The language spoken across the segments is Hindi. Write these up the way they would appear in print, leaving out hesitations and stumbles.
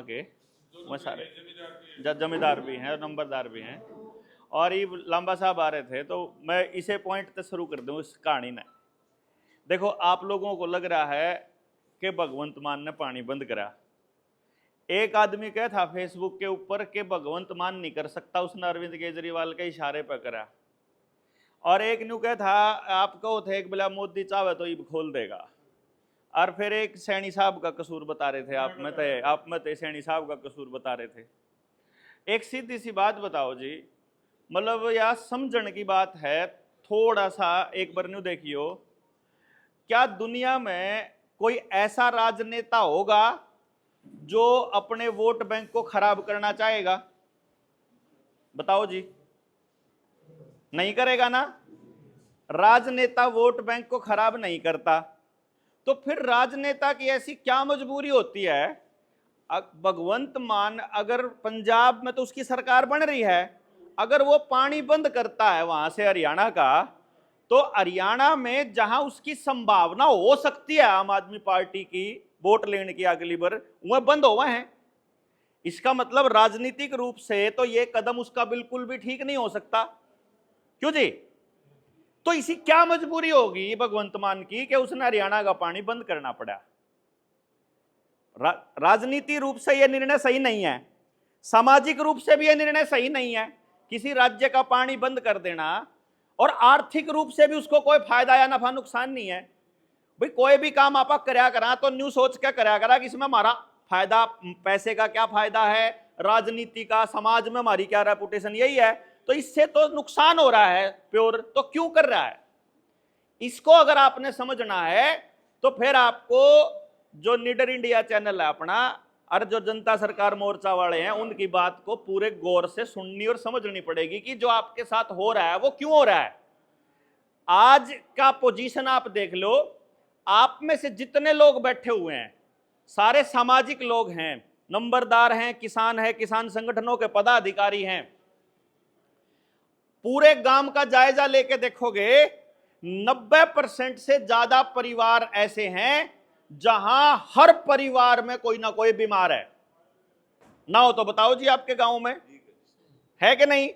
के वो सारे जमींदार भी हैं और नंबरदार भी हैं। और ये लांबा साहब आ रहे थे तो मैं इसे पॉइंट तक शुरू कर दूँ इस कहानी ने। देखो, आप लोगों को लग रहा है कि भगवंत मान ने पानी बंद करा। एक आदमी कहा था फेसबुक के ऊपर कि भगवंत मान नहीं कर सकता, उसने अरविंद केजरीवाल के इशारे पर करा। और एक न्यू कहा था आपको थे एक बोला मोदी चाहे तो ये खोल देगा। और फिर एक सैनी साहब का कसूर बता रहे थे, आप में थे सैनी साहब का कसूर बता रहे थे। एक सीधी सी बात बताओ जी, मतलब यह समझने की बात है, थोड़ा सा एक बार न्यू देखियो, क्या दुनिया में कोई ऐसा राजनेता होगा जो अपने वोट बैंक को खराब करना चाहेगा? बताओ जी, नहीं करेगा ना। राजनेता वोट बैंक को खराब नहीं करता, तो फिर राजनेता की ऐसी क्या मजबूरी होती है? भगवंत मान अगर पंजाब में तो उसकी सरकार बन रही है, अगर वो पानी बंद करता है वहां से हरियाणा का, तो हरियाणा में जहां उसकी संभावना हो सकती है आम आदमी पार्टी की वोट लेने की अगली बार, वह बंद हुए हैं। इसका मतलब राजनीतिक रूप से तो यह कदम उसका बिल्कुल भी ठीक नहीं हो सकता। क्यों जी? तो इसी क्या मजबूरी होगी भगवंत मान की कि उसने हरियाणा का पानी बंद करना पड़ा? राजनीति रूप से यह निर्णय सही नहीं है, सामाजिक रूप से भी यह निर्णय सही नहीं है किसी राज्य का पानी बंद कर देना, और आर्थिक रूप से भी उसको कोई फायदा या नफा नुकसान नहीं है। भाई कोई भी काम आप करया करा तो न्यू सोच के करया करा कि इसमें हमारा फायदा, पैसे का क्या फायदा है, राजनीति का, समाज में हमारी क्या रेपुटेशन, यही है। तो इससे तो नुकसान हो रहा है प्योर, तो क्यों कर रहा है? इसको अगर आपने समझना है तो फिर आपको जो नीडर इंडिया चैनल है अपना और जो जनता सरकार मोर्चा वाले हैं उनकी बात को पूरे गौर से सुननी और समझनी पड़ेगी कि जो आपके साथ हो रहा है वो क्यों हो रहा है। आज का पोजीशन आप देख लो, आप में से जितने लोग बैठे हुए हैं सारे सामाजिक लोग हैं, नंबरदार हैं, किसान हैं, किसान संगठनों के पदाधिकारी हैं। पूरे गांव का जायजा लेके देखोगे 90% से ज्यादा परिवार ऐसे हैं जहां हर परिवार में कोई ना कोई बीमार है। ना हो तो बताओ जी, आपके गांव में है कि नहीं?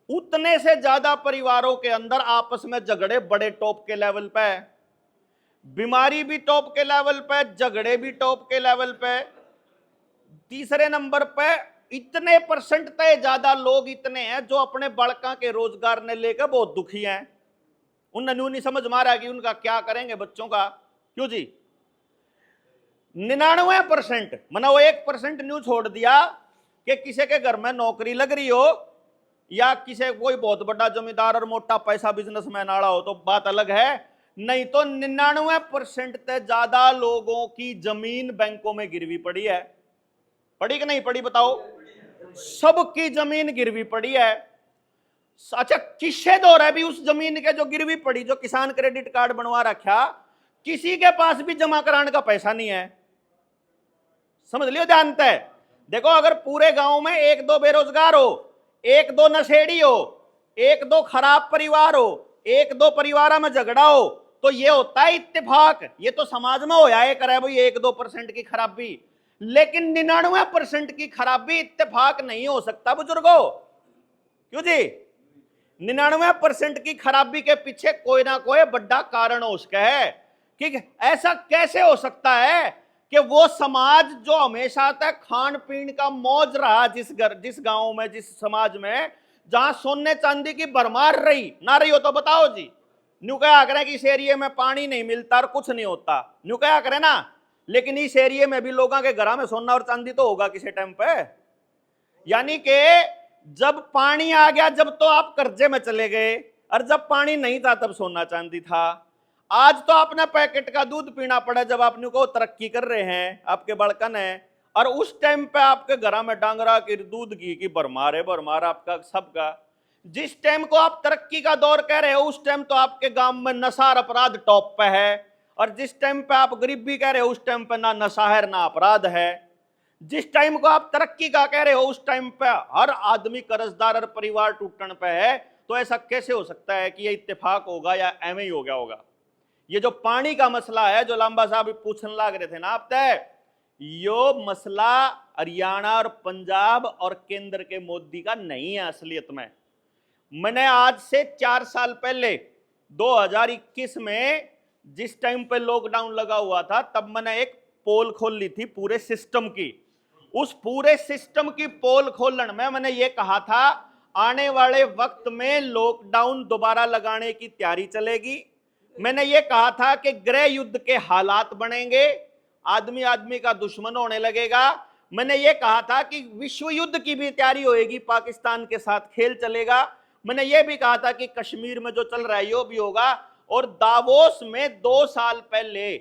उतने से ज्यादा परिवारों के अंदर आपस में झगड़े बड़े टॉप के लेवल पे, बीमारी भी टॉप के लेवल पे, झगड़े भी टॉप के लेवल पे। तीसरे नंबर पे इतने परसेंट तय ज्यादा लोग इतने हैं जो अपने बड़का के रोजगार ने लेकर बहुत दुखी हैं। उन न्यू नहीं समझ मारा कि उनका क्या करेंगे बच्चों का। क्यों जी? 99% मना वो 1% न्यू छोड़ दिया कि किसी के घर में नौकरी लग रही हो या किसी कोई बहुत बड़ा जमींदार और मोटा पैसा बिजनेसमैन आड़ा हो तो बात अलग है, नहीं तो 99% से ज्यादा लोगों की जमीन बैंकों में गिरवी पड़ी है। पड़ी कि नहीं पड़ी बताओ? सबकी जमीन गिरवी पड़ी है। अच्छा, किससे दौर है भी उस जमीन के जो गिरवी पड़ी, जो किसान क्रेडिट कार्ड बनवा रखा, किसी के पास भी जमा कराने का पैसा नहीं है। समझ लियो ध्यान से। देखो, अगर पूरे गांव में एक दो बेरोजगार हो, एक दो नशेड़ी हो, एक दो खराब परिवार हो, एक दो परिवार में झगड़ा हो, तो ये होता है इत्तेफाक। ये तो समाज में होया है करे भाई 1-2% की खराबी, लेकिन 99% की खराबी इत्तेफाक नहीं हो सकता बुजुर्गों। क्यों जी? 99% की खराबी के पीछे कोई ना कोई बड़ा कारण हो उसका है कि ऐसा कैसे हो सकता है कि वो समाज जो हमेशा तक खान पीन का मौज रहा, जिस गांव में, जिस समाज में जहां सोने चांदी की भरमार रही ना रही हो, तो बताओ जी, न्यू क्या करें कि इस एरिया में पानी नहीं मिलता और कुछ नहीं होता, न्यू क्या करें ना, लेकिन इस एरिया में भी लोगों के घर में सोना और चांदी तो होगा किसी टाइम पे। यानी कि जब पानी आ गया जब तो आप कर्जे में चले गए, और जब पानी नहीं था तब सोना चांदी था। आज तो अपने पैकेट का दूध पीना पड़ा जब आपने को तरक्की कर रहे हैं आपके बड़कन है, और उस टाइम पे आपके घर में डांगरा की दूध घी की भरमार है, भरमार आपका सबका। जिस टाइम को आप तरक्की का दौर कह रहे हो उस टाइम तो आपके गांव में नशा अपराध टॉप पे है, और जिस टाइम पे आप गरीबी कह रहे हो उस टाइम पे ना नशा है ना अपराध है। जिस टाइम को आप तरक्की का कह रहे हो उस टाइम पे हर आदमी कर्जदार और परिवार टूटने पे है। तो ऐसा कैसे हो सकता है कि ये इत्तेफाक होगा या एम ही हो गया होगा? ये जो पानी का मसला है जो लांबा साहब पूछने लग रहे थे ना आप तय, यो मसला हरियाणा और पंजाब और केंद्र के मोदी का नहीं है असलियत में। मैंने आज से 4 साल पहले 2021 में जिस टाइम पे लॉकडाउन लगा हुआ था, तब मैंने एक पोल खोल ली थी पूरे सिस्टम की। उस पूरे सिस्टम की पोल खोलने में मैंने ये कहा था, आने वाले वक्त में लॉकडाउन दोबारा लगाने की तैयारी चलेगी। मैंने ये कहा था कि गृह युद्ध के हालात बनेंगे, आदमी आदमी का दुश्मन होने लगेगा। मैंने ये कहा था कि विश्व युद्ध की भी तैयारी होगी, पाकिस्तान के साथ खेल चलेगा। मैंने ये भी कहा था कि कश्मीर में जो चल रहा है वो भी होगा। और दावोस में 2 साल पहले,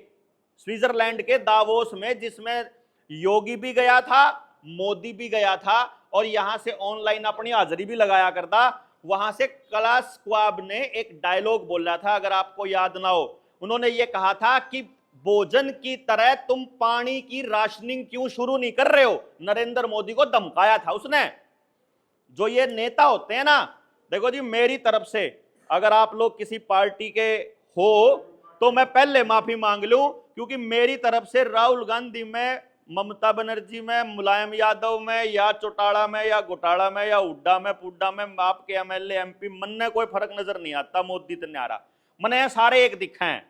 स्विट्जरलैंड के दावोस में, जिसमें योगी भी गया था, मोदी भी गया था और यहां से ऑनलाइन अपनी हाजिरी भी लगाया करता, वहां से क्लास श्वाब ने एक डायलॉग बोला था, अगर आपको याद ना हो। उन्होंने ये कहा था कि भोजन की तरह तुम पानी की राशनिंग क्यों शुरू नहीं कर रहे हो। नरेंद्र मोदी को धमकाया था उसने। जो ये नेता होते हैं ना, देखो जी, मेरी तरफ से अगर आप लोग किसी पार्टी के हो तो मैं पहले माफी मांग लूं, क्योंकि मेरी तरफ से राहुल गांधी में, ममता बनर्जी में, मुलायम यादव में, या चौटाला में, या घोटाला में, या हुड्डा में, पुड्डा में, आपके एमएलए एमपी, मन में कोई फर्क नजर नहीं आता। मोदी तो नहीं आ रहा, मैंने ये सारे एक दिखा है।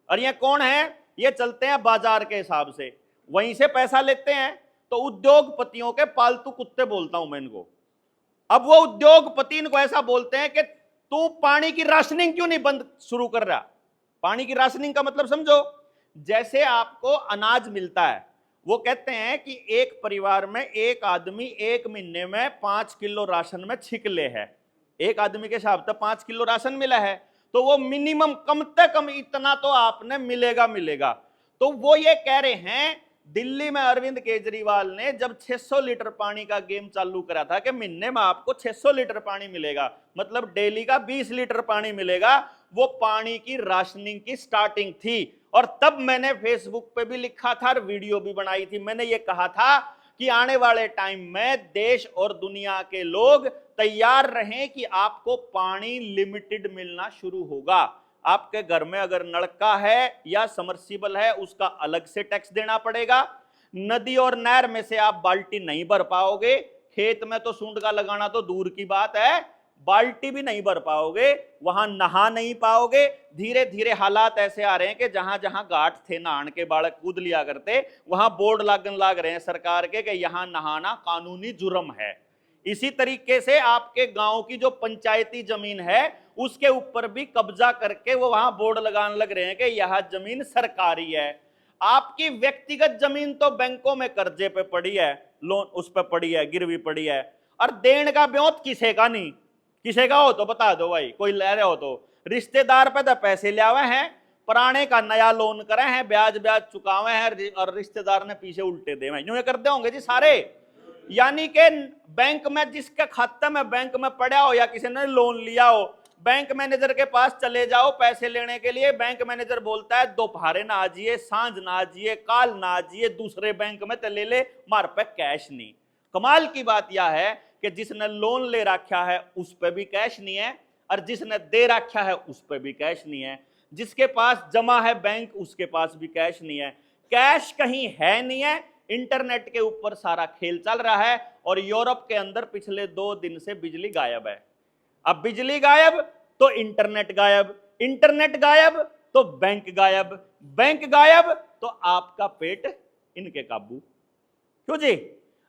और ये कौन है? ये चलते हैं बाजार के हिसाब से, वहीं से पैसा लेते हैं। तो उद्योगपतियों के पालतू कुत्ते बोलता हूं मैं इनको। अब वो उद्योगपति इनको ऐसा बोलते हैं कि तू पानी की राशनिंग क्यों नहीं बंद शुरू कर रहा। पानी की राशनिंग का मतलब समझो, जैसे आपको अनाज मिलता है, वो कहते हैं कि एक परिवार में एक आदमी 1 महीने में 5 किलो राशन में छिकले है। एक आदमी के हिसाब से 5 किलो राशन मिला है, तो वो मिनिमम कम से कम इतना तो आपने मिलेगा। तो वो ये कह रहे हैं, दिल्ली में अरविंद केजरीवाल ने जब 600 लीटर पानी का गेम चालू करा था कि महीने में आपको 600 लीटर पानी मिलेगा, मतलब डेली का 20 लीटर पानी मिलेगा, वो पानी की राशनिंग की स्टार्टिंग थी। और तब मैंने फेसबुक पे भी लिखा था और वीडियो भी बनाई थी। मैंने ये कहा था कि आने वाले टाइम में देश और दुनिया के लोग तैयार रहें कि आपको पानी लिमिटेड मिलना शुरू होगा। आपके घर में अगर नलका है या समर्सिबल है, उसका अलग से टैक्स देना पड़ेगा। नदी और नहर में से आप बाल्टी नहीं भर पाओगे। खेत में तो सूंड का लगाना तो दूर की बात है, बाल्टी भी नहीं भर पाओगे, वहां नहा नहीं पाओगे। धीरे धीरे हालात ऐसे आ रहे हैं कि जहां जहां घाट थे नहाने के, बालक कूद लिया करते, वहां बोर्ड लागन लाग रहे हैं सरकार के कि यहां नहाना कानूनी जुर्म है। इसी तरीके से आपके गांव की जो पंचायती जमीन है, उसके ऊपर भी कब्जा करके वो वहां बोर्ड लगाने लग रहे हैं कि यह जमीन सरकारी है। आपकी व्यक्तिगत जमीन तो बैंकों में कर्जे पे पड़ी है, लोन उस पर पड़ी है, गिरवी पड़ी है, और देने का ब्योत किसे का नहीं। किसे का हो तो बता दो भाई, कोई ले रहे हो तो। रिश्तेदार पे तो पैसे ले आवे हैं, पुराने का नया लोन करे हैं, ब्याज चुकावे हैं, और रिश्तेदार ने पीछे उल्टे दे हैं। यूं करते होंगे जी सारे। यानी कि बैंक में जिसके खाते में बैंक में पड़ा हो या किसी ने लोन लिया हो, बैंक मैनेजर के पास चले जाओ पैसे लेने के लिए, बैंक मैनेजर बोलता है दोपहर ना आजिए, सांझ ना आजिए, काल ना आजिए, दूसरे बैंक में तो ले ले, मार पे कैश नहीं। कमाल की बात यह है कि जिसने लोन ले रखा है उस पर भी कैश नहीं है, और जिसने दे रखा है उस पर भी कैश नहीं है। जिसके पास जमा है बैंक, उसके पास भी कैश नहीं है। कैश कहीं है नहीं है। इंटरनेट के ऊपर सारा खेल चल रहा है। और यूरोप के अंदर पिछले 2 दिन से बिजली गायब है। अब बिजली गायब तो इंटरनेट गायब, इंटरनेट गायब तो बैंक गायब, बैंक गायब तो आपका पेट इनके काबू। क्यों जी?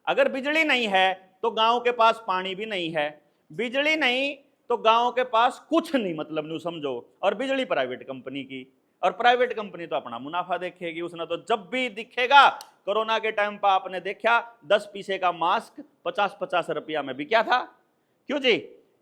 अगर बिजली नहीं है तो गांव के पास पानी भी नहीं है, बिजली नहीं तो गांव के पास कुछ नहीं, मतलब न्यू समझो। और बिजली प्राइवेट कंपनी की, और प्राइवेट कंपनी तो अपना मुनाफा देखेगी। उसने तो जब भी दिखेगा, कोरोना के टाइम पर आपने देखा 10 पैसे का मास्क 50-50 रुपया में बिका था। क्यों जी?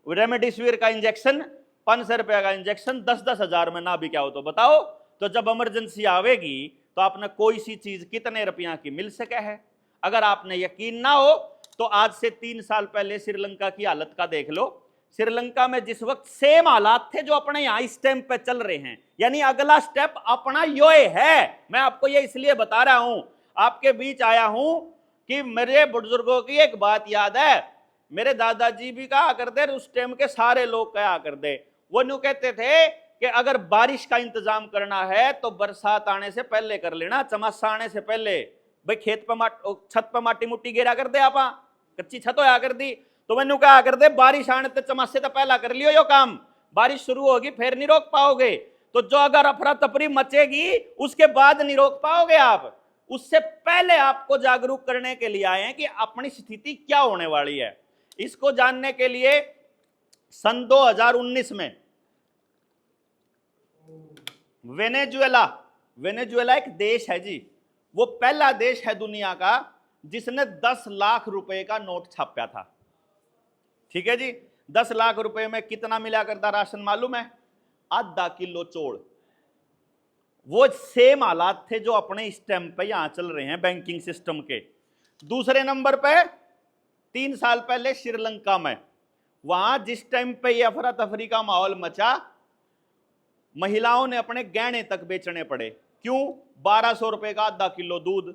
रेमडेसिविर का इंजेक्शन 500 रुपया का इंजेक्शन 10-10 हजार में ना बिका हो तो बताओ। तो जब इमरजेंसी आवेगी तो आपने कोई सी चीज कितने रुपया की मिल सके है। अगर आपने यकीन ना हो तो आज से 3 साल पहले श्रीलंका की हालत का देख लो। श्रीलंका में जिस वक्त सेम हालात थे जो अपने यहां इस टाइम पे चल रहे हैं, यानी अगला स्टेप अपना यो है। मैं आपको ये इसलिए बता रहा हूं, आपके बीच आया हूं कि मेरे बुजुर्गों की एक बात याद है। मेरे दादाजी भी कहा करते, उस टाइम के सारे लोग कहा करते, वो न्यू कहते थे कि अगर बारिश का इंतजाम करना है तो बरसात आने से पहले कर लेना, चमासा आने से पहले। भाई खेत पे छत पे माटी मुट्टी गिरा कर दे, आप कच्ची छत होया कर दी, तो मैंने कहा कर दे बारिश आने ते चमासे तो पहला कर लियो यो काम, बारिश शुरू होगी फिर नहीं रोक पाओगे। तो जो अगर अफरा तफरी मचेगी उसके बाद नहीं रोक पाओगे आप, उससे पहले आपको जागरूक करने के लिए आए हैं कि अपनी स्थिति क्या होने वाली है। इसको जानने के लिए सन 2019 में वेनेजुएला एक देश है जी, वो पहला देश है दुनिया का जिसने 10 लाख रुपए का नोट छापा था। ठीक है जी, 10 लाख रुपए में कितना मिला करता राशन मालूम है? आधा किलो चोड़। वो सेम हालात थे जो अपने इस टाइम पे यहां चल रहे हैं बैंकिंग सिस्टम के। दूसरे नंबर पे 3 साल पहले श्रीलंका में, वहां जिस टाइम पे ये अफरा तफरी का माहौल मचा, महिलाओं ने अपने गहने तक बेचने पड़े। क्यों? 1200 रुपए का आधा किलो दूध,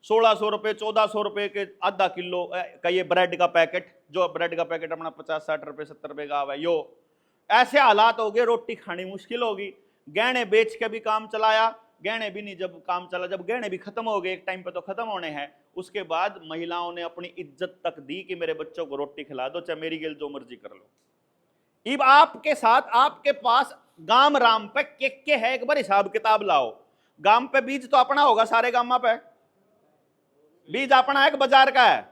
1600 रुपए 1400 रुपए के आधा किलो का ये ब्रेड का पैकेट, जो ब्रेड का पैकेट अपना 50-60 रुपए 70 रुपए का आवा, यो ऐसे हालात हो गए, रोटी खानी मुश्किल होगी। गहने बेच के भी काम चलाया, गहने भी नहीं, जब काम चला, जब गहने भी खत्म हो गए, एक टाइम पे तो खत्म होने हैं, उसके बाद महिलाओं ने अपनी इज्जत तक दी कि मेरे बच्चों को रोटी खिला दो, चाहे मेरी गेल जो मर्जी कर लो। अब आपके साथ, आपके पास गांव राम पे के है, एक बार हिसाब किताब लाओ। गांव पे बीज तो अपना होगा, सारे गांव पे बीज अपना है कि बाजार का है?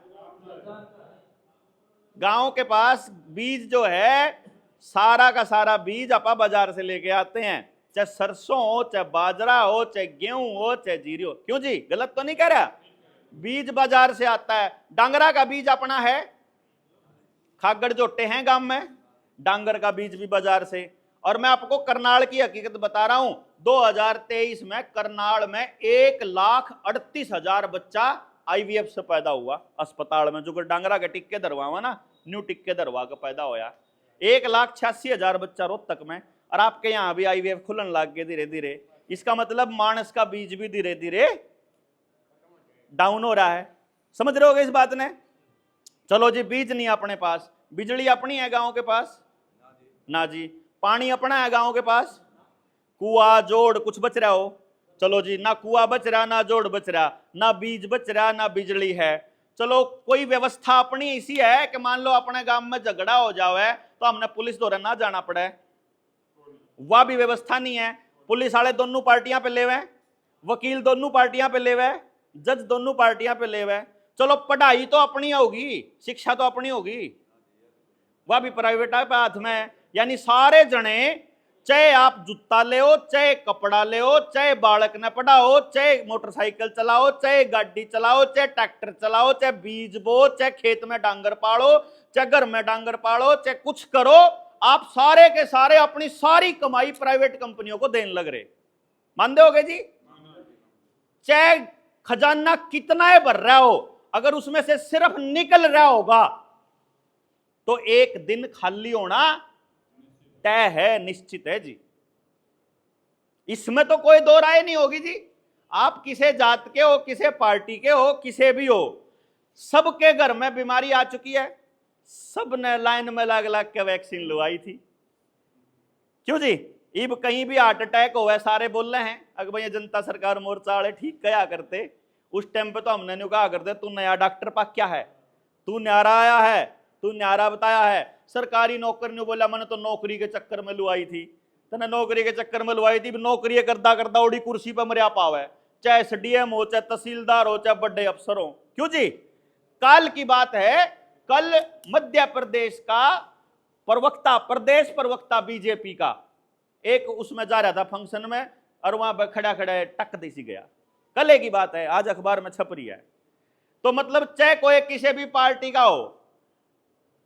गांव के पास बीज जो है, सारा का सारा बीज अपा बाजार से लेके आते हैं, चाहे सरसों हो, चाहे बाजरा हो, चाहे गेहूं हो, चाहे जीरी हो। क्यों जी, गलत तो नहीं कह रहा? बीज बाजार से आता है। डांगरा का बीज अपना है, खागड़ जोटे हैं गांव में, डांगर का बीज भी बाजार से। और मैं आपको करनाल की हकीकत बता रहा हूं, 2023 में करनाल में 1,38,000 बच्चा IVF से पैदा हुआ अस्पताल में, जो डांगरा के टिक्के दरवा ना, न्यू टिक्के दरवा का पैदा होया। 1,86,000 बच्चा रोहतक में, और आपके यहां भी IVF खुलन लग गए धीरे धीरे। इसका मतलब मानस का बीज भी धीरे धीरे डाउन हो रहा है। समझ रहे होगे इस बात ने? चलो जी, बीज नहीं अपने पास, बिजली अपनी है गांव के पास ना जी, पानी अपना है गांव के पास, कुआ जोड़ कुछ बच रहा हो? चलो जी, ना कुआ बच रहा, ना जोड़ बच रहा, ना बीज बच रहा, ना बिजली है। चलो कोई व्यवस्था अपनी ऐसी है कि मान लो अपने गांव में झगड़ा हो जाए तो हमने पुलिस द्वारा ना जाना पड़े, वह भी व्यवस्था नहीं है। पुलिस वाले दोनों पार्टियां पे ले हुए, वकील दोनों पार्टियां पे ले हुए, जज दोनों पार्टियां पे ले हुए। चलो पढ़ाई तो अपनी होगी, शिक्षा तो अपनी होगी, वह भी प्राइवेट है हाथ में। यानी सारे जने, चाहे आप जूता ले हो, चाहे कपड़ा ले हो, चाहे बालक ने पढ़ाओ, चाहे मोटरसाइकिल चलाओ, चाहे गाड़ी चलाओ, चाहे ट्रैक्टर चलाओ, चाहे बीज बो, चाहे खेत में डांगर पालो, चाहे घर में डांगर पालो, चाहे कुछ करो, आप सारे के सारे अपनी सारी कमाई प्राइवेट कंपनियों को देने लग रहे। मानते होगे जी? चाहे खजाना कितना है भर रहा हो, अगर उसमें से सिर्फ निकल रहा होगा तो एक दिन खाली होना तय है, निश्चित है जी। इसमें तो कोई दो राय नहीं होगी जी। आप किसे जात के हो, किसे पार्टी के हो, किसे भी हो, सबके घर में बीमारी आ चुकी है, सब ने लाइन में लग लग के वैक्सीन लगवाई थी। क्यों जी? इब कहीं भी हार्ट अटैक हो, सारे बोल रहे हैं अगर भाई जनता सरकार मोर्चा वाले ठीक कया करते। उस टाइम पे तो हमने नहीं कहा करते तू नया डॉक्टर पा क्या है, तू न्यारा आया है, तू न्यारा बताया है। सरकारी नौकर ने बोला मैंने तो नौकरी के चक्कर में लुआई थी, तने नौकरी के चक्कर में लुआई थी, नौकरी करदा करदा उड़ी कुर्सी पर मरिया पावे, चाहे SDM हो, चाहे तहसीलदार हो, चाहे बड़े अफसर हो। क्यों जी? काल की बात है, कल मध्य प्रदेश का प्रवक्ता, प्रदेश प्रवक्ता बीजेपी का, एक उसमें जा रहा था फंक्शन में, और वहां खड़ा खड़ा टक देसी गया। कल की बात है, आज अखबार में छप रही है। तो मतलब चाहे कोई किसी भी पार्टी का हो,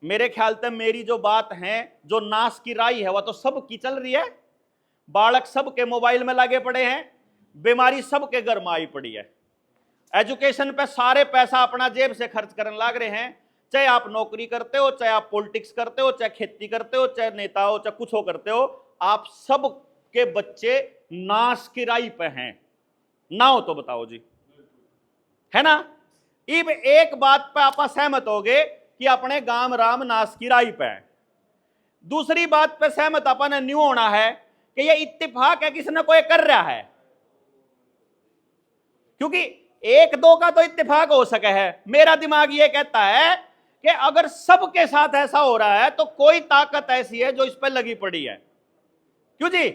मेरे ख्याल से मेरी जो बात है, जो नाश की राई है, वह तो सब की चल रही है। बालक सबके मोबाइल में लगे पड़े हैं, बीमारी सबके घर में आई पड़ी है, एजुकेशन पे सारे पैसा अपना जेब से खर्च करने लग रहे हैं। चाहे आप नौकरी करते हो, चाहे आप पॉलिटिक्स करते हो, चाहे खेती करते हो, चाहे नेता हो, चाहे कुछ हो करते हो, आप सब के बच्चे नाश की राई पे हैं। ना हो तो बताओ जी, है ना? इब एक बात पे आप सहमत हो गए कि अपने गांव राम नाश की राई पे है। दूसरी बात पे सहमत अपन न्यू होना है कि ये इत्तेफाक है, किसी ने कोई कर रहा है। क्योंकि एक दो का तो इत्तेफाक हो सके है। मेरा दिमाग ये कहता है कि अगर सबके साथ ऐसा हो रहा है तो कोई ताकत ऐसी है जो इस पर लगी पड़ी है। क्यों जी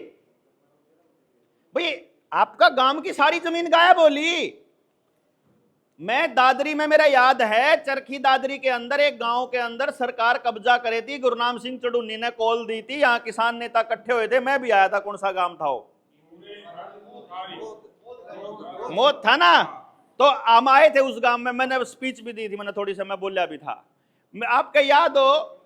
भाई, आपका गांव की सारी जमीन गायब बोली। मैं दादरी में, मेरा याद है चरखी दादरी के अंदर एक गांव के अंदर सरकार कब्जा करे थी, गुरनाम सिंह चढ़ुन्नी ने कॉल दी थी, यहां किसान नेता इकट्ठे हुए थे, मैं भी आया था। कौन सा गांव था वो? मौत था ना। तो हम आए थे उस गांव में, मैंने स्पीच भी दी थी, मैंने थोड़ी सी मैं बोलिया भी था। आपका याद हो,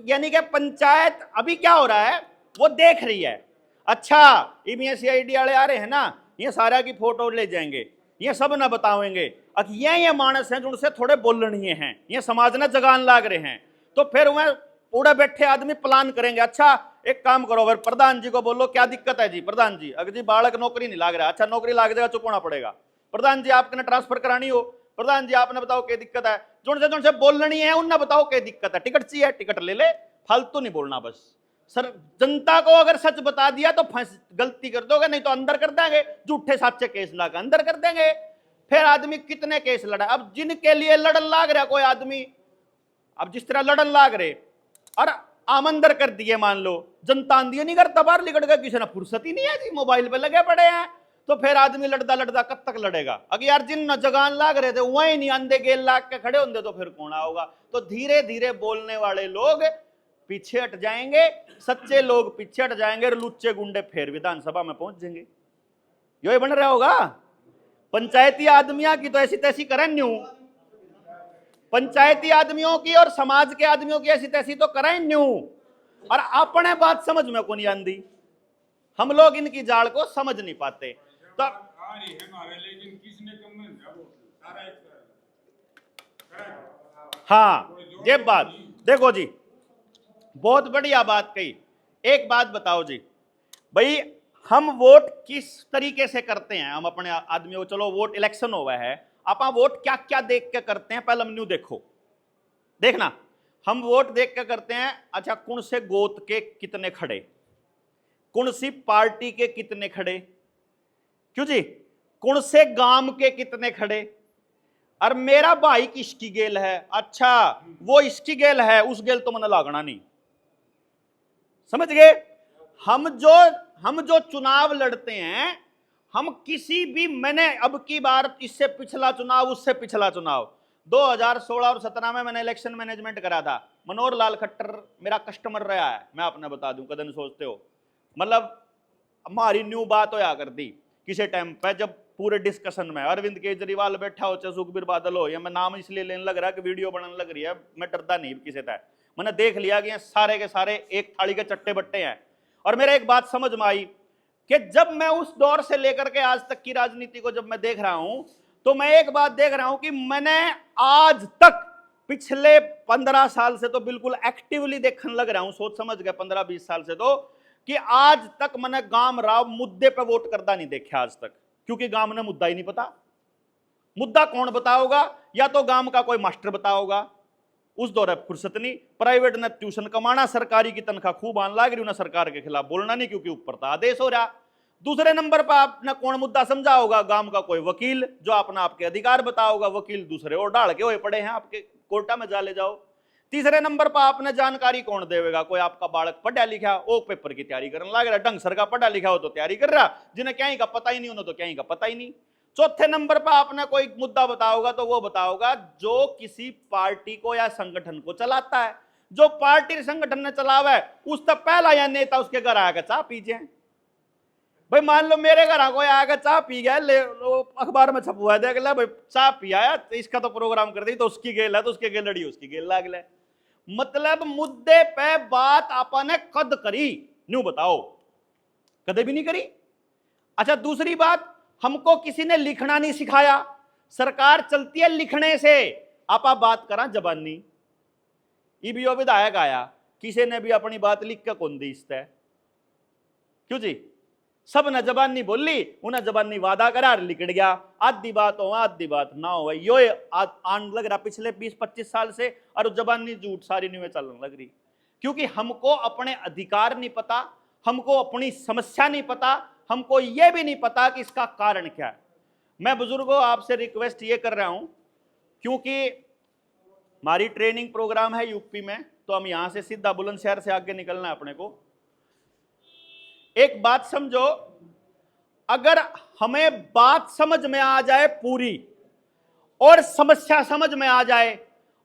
यानी कि पंचायत अभी क्या हो रहा है वो देख रही है। अच्छा, CID वाले आ रहे हैं ना, ये सारा की फोटो ले जाएंगे, ये सब ना बतावेंगे। ये मानस हैं जो उनसे थोड़े बोलनीय हैं, ये समाज ने जगान लाग रहे हैं। तो फिर वह उड़े बैठे आदमी प्लान करेंगे। अच्छा एक काम करो, फिर प्रधान जी को बोलो क्या दिक्कत है जी, प्रधान जी अगर जी बालक नौकरी नहीं लाग रहा। अच्छा नौकरी लाग जाएगा, चुप होना पड़ेगा। प्रधान जी आपने ट्रांसफर करानी हो, प्रधान जी आपने बताओ क्या दिक्कत है, जो से बोलनी है उनने बताओ क्या दिक्कत है। टिकट चाहिए, टिकट ले ले, फालतू नहीं बोलना बस। सर जनता को अगर सच बता दिया तो गलती कर दोगे, नहीं तो अंदर कर देंगे, झूठे साचे केस लाकर अंदर कर देंगे। फिर आदमी कितने केस लड़ा। अब जिनके लिए लड़न लाग रहा कोई आदमी, अब जिस तरह लड़न लाग रहे और आमंदर कर दिए, मान लो जनता आंधी नहीं करता, बाहर निकल गया, किसी ने फुर्सत ही नहीं है जी, मोबाइल पे लगे पड़े हैं। तो फिर आदमी लड़दा लड़दा कब तक लड़ेगा। अगर यार जिन जगान लाग रहे थे वही नहीं आंधे गेल लाग के खड़े होंगे तो फिर कौन आओगा। तो धीरे धीरे बोलने वाले लोग पीछे हट जाएंगे, सच्चे लोग पीछे हट जाएंगे और लुच्चे गुंडे फिर विधानसभा में पहुंच जाएंगे। यही बन रहा होगा। पंचायती आदमियों की तो ऐसी तैसी करें न्यू, पंचायती आदमियों की और समाज के आदमियों की ऐसी तैसी तो करें न्यू, और अपने बात समझ में को नहीं आंदी। हम लोग इनकी जाल को समझ नहीं पाते। तो हाँ ये बात देखो जी, बहुत बढ़िया बात कही। एक बात बताओ जी भाई, हम वोट किस तरीके से करते हैं? हम अपने आदमियों, चलो वोट इलेक्शन हुआ है, आप वोट क्या क्या देख के करते हैं? पहले मेन्यू देखो, देखना हम वोट देख के करते हैं। अच्छा कौन से गोत के कितने खड़े, कौन सी पार्टी के कितने खड़े, क्यों जी, कौन से गांव के कितने खड़े, और मेरा भाई किसकी गेल है। अच्छा वो इसकी गेल है, उस गेल तो मैंने लागना नहीं। समझ गए? हम जो चुनाव लड़ते हैं, हम किसी भी, मैंने अब की बार इससे पिछला चुनाव, उससे पिछला चुनाव 2016 और 17 में मैंने इलेक्शन मैनेजमेंट करा था। मनोहर लाल खट्टर मेरा कस्टमर रहा है, मैं आपने बता दूं, कदम सोचते हो। मतलब हमारी न्यू बात होया कर दी किसी टाइम पे, जब पूरे डिस्कशन में अरविंद केजरीवाल बैठा हो चाहे सुखबीर बादल हो, या मैं नाम इसलिए लेने लग रहा है कि वीडियो बनाने लग रही है, मैं डरता नहीं किसी तरह। मैंने देख लिया कि ये सारे के सारे एक थाली के चट्टे बट्टे हैं। और मेरा एक बात समझ में आई कि जब मैं उस दौर से लेकर के आज तक की राजनीति को जब मैं देख रहा हूं, तो मैं एक बात देख रहा हूं कि मैंने आज तक पिछले 15 साल से तो बिल्कुल एक्टिवली देखने लग रहा हूं, सोच समझ गया 15-20 साल से, तो कि आज तक मैंने गांव राव मुद्दे पे वोट करता नहीं देखा आज तक, क्योंकि गांव ने मुद्दा ही नहीं पता। मुद्दा कौन बताओगा? या तो गांव का कोई मास्टर बताओगा, उस दौरे फुर्सत नहीं, प्राइवेट ने ट्यूशन कमाना, सरकारी की तनख्वाह खूब आने लग रही, उन्हें सरकार के खिलाफ बोलना नहीं क्योंकि ऊपर तो आदेश हो रहा। दूसरे नंबर पर आपने कौन मुद्दा समझा होगा? गांव का कोई वकील जो अपना आपके अधिकार बताओगा। वकील दूसरे और डाल के हुए पड़े हैं, आपके कोर्टा में जा ले जाओ। तीसरे नंबर पर आपने जानकारी कौन देगा? कोई आपका बालक पढ़ा लिखा ओ पेपर की तैयारी करने लग रहा, ढंग सर का पढ़ा लिखा हो तो तैयारी कर रहा, जिन्हें क्या ही का पता ही नहीं, उन्हें तो क्या ही का पता ही नहीं। चौथे नंबर पर आपने कोई मुद्दा बताओगा तो वो बताओगा जो किसी पार्टी को या संगठन को चलाता है। जो पार्टी संगठन ने चलावा है उस तक पहला या नेता उसके घर आकर चाह पीजिए। भाई मान लो मेरे घर कोई आकर चाह पी गया, अखबार में छपवा देख ले भाई चाह पिया है, इसका तो प्रोग्राम कर दी, तो उसकी गेल है, तो उसके गेल लड़ी, उसकी गेल लाग ले। मतलब मुद्दे पे बात आपने कद करी न्यू बताओ? कदे भी नहीं करी। अच्छा दूसरी बात, हमको किसी ने लिखना नहीं सिखाया, सरकार चलती है लिखने से। आप बात करा जबानी, ईबीओ विधायक आया, किसी ने भी अपनी बात लिख के कौन दी इससे, क्यों जी? सब ने जबानी बोली, उन्हें जबानी वादा करा लिख गया, आधी बात हो आधी बात ना हो। यो आन लग रहा पिछले 20-25 साल से, और जबानी झूठ सारी न्यूज़ चलने लग रही, क्योंकि हमको अपने अधिकार नहीं पता, हमको अपनी समस्या नहीं पता, हमको यह भी नहीं पता कि इसका कारण क्या है। मैं बुजुर्गों आपसे रिक्वेस्ट ये कर रहा हूं, क्योंकि हमारी ट्रेनिंग प्रोग्राम है यूपी में, तो हम यहां से सीधा बुलंदशहर से आगे निकलना है अपने को। एक बात समझो, अगर हमें बात समझ में आ जाए पूरी, और समस्या समझ में आ जाए,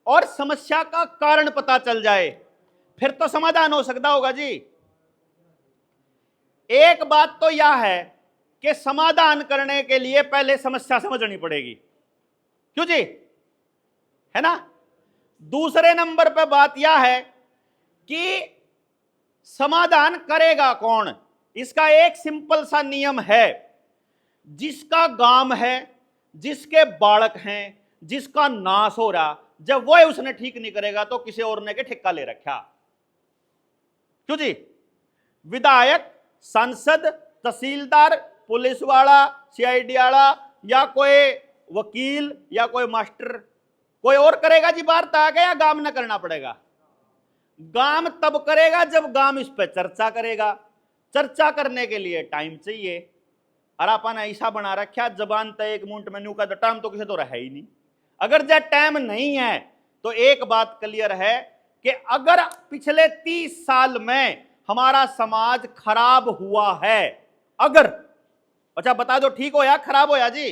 और समस्या का कारण पता चल जाए, फिर तो समाधान हो सकता होगा जी। एक बात तो यह है कि समाधान करने के लिए पहले समस्या समझनी पड़ेगी, क्यों जी, है ना। दूसरे नंबर पे बात यह है कि समाधान करेगा कौन। इसका एक सिंपल सा नियम है, जिसका गांव है, जिसके बालक हैं, जिसका नाश हो रहा, जब वह उसने ठीक नहीं करेगा तो किसी और ने के ठेका ले रखा, क्यों जी। विधायक, सांसद, तहसीलदार, पुलिस वाला, सीआईडी वाला, या कोई वकील, या कोई मास्टर, कोई और करेगा जी वार्ता आगे, या गांव न करना पड़ेगा। गांव तब करेगा जब गांव इस पर चर्चा करेगा। चर्चा करने के लिए टाइम चाहिए, और अपन ऐसा बना रखा जबान तय एक मुंट मेन्यू का टाइम तो किसी तो रहा ही नहीं। अगर जब टाइम नहीं है तो एक बात क्लियर है कि अगर पिछले 30 साल में हमारा समाज खराब हुआ है, अगर, अच्छा बता दो, ठीक हो या खराब हो या जी।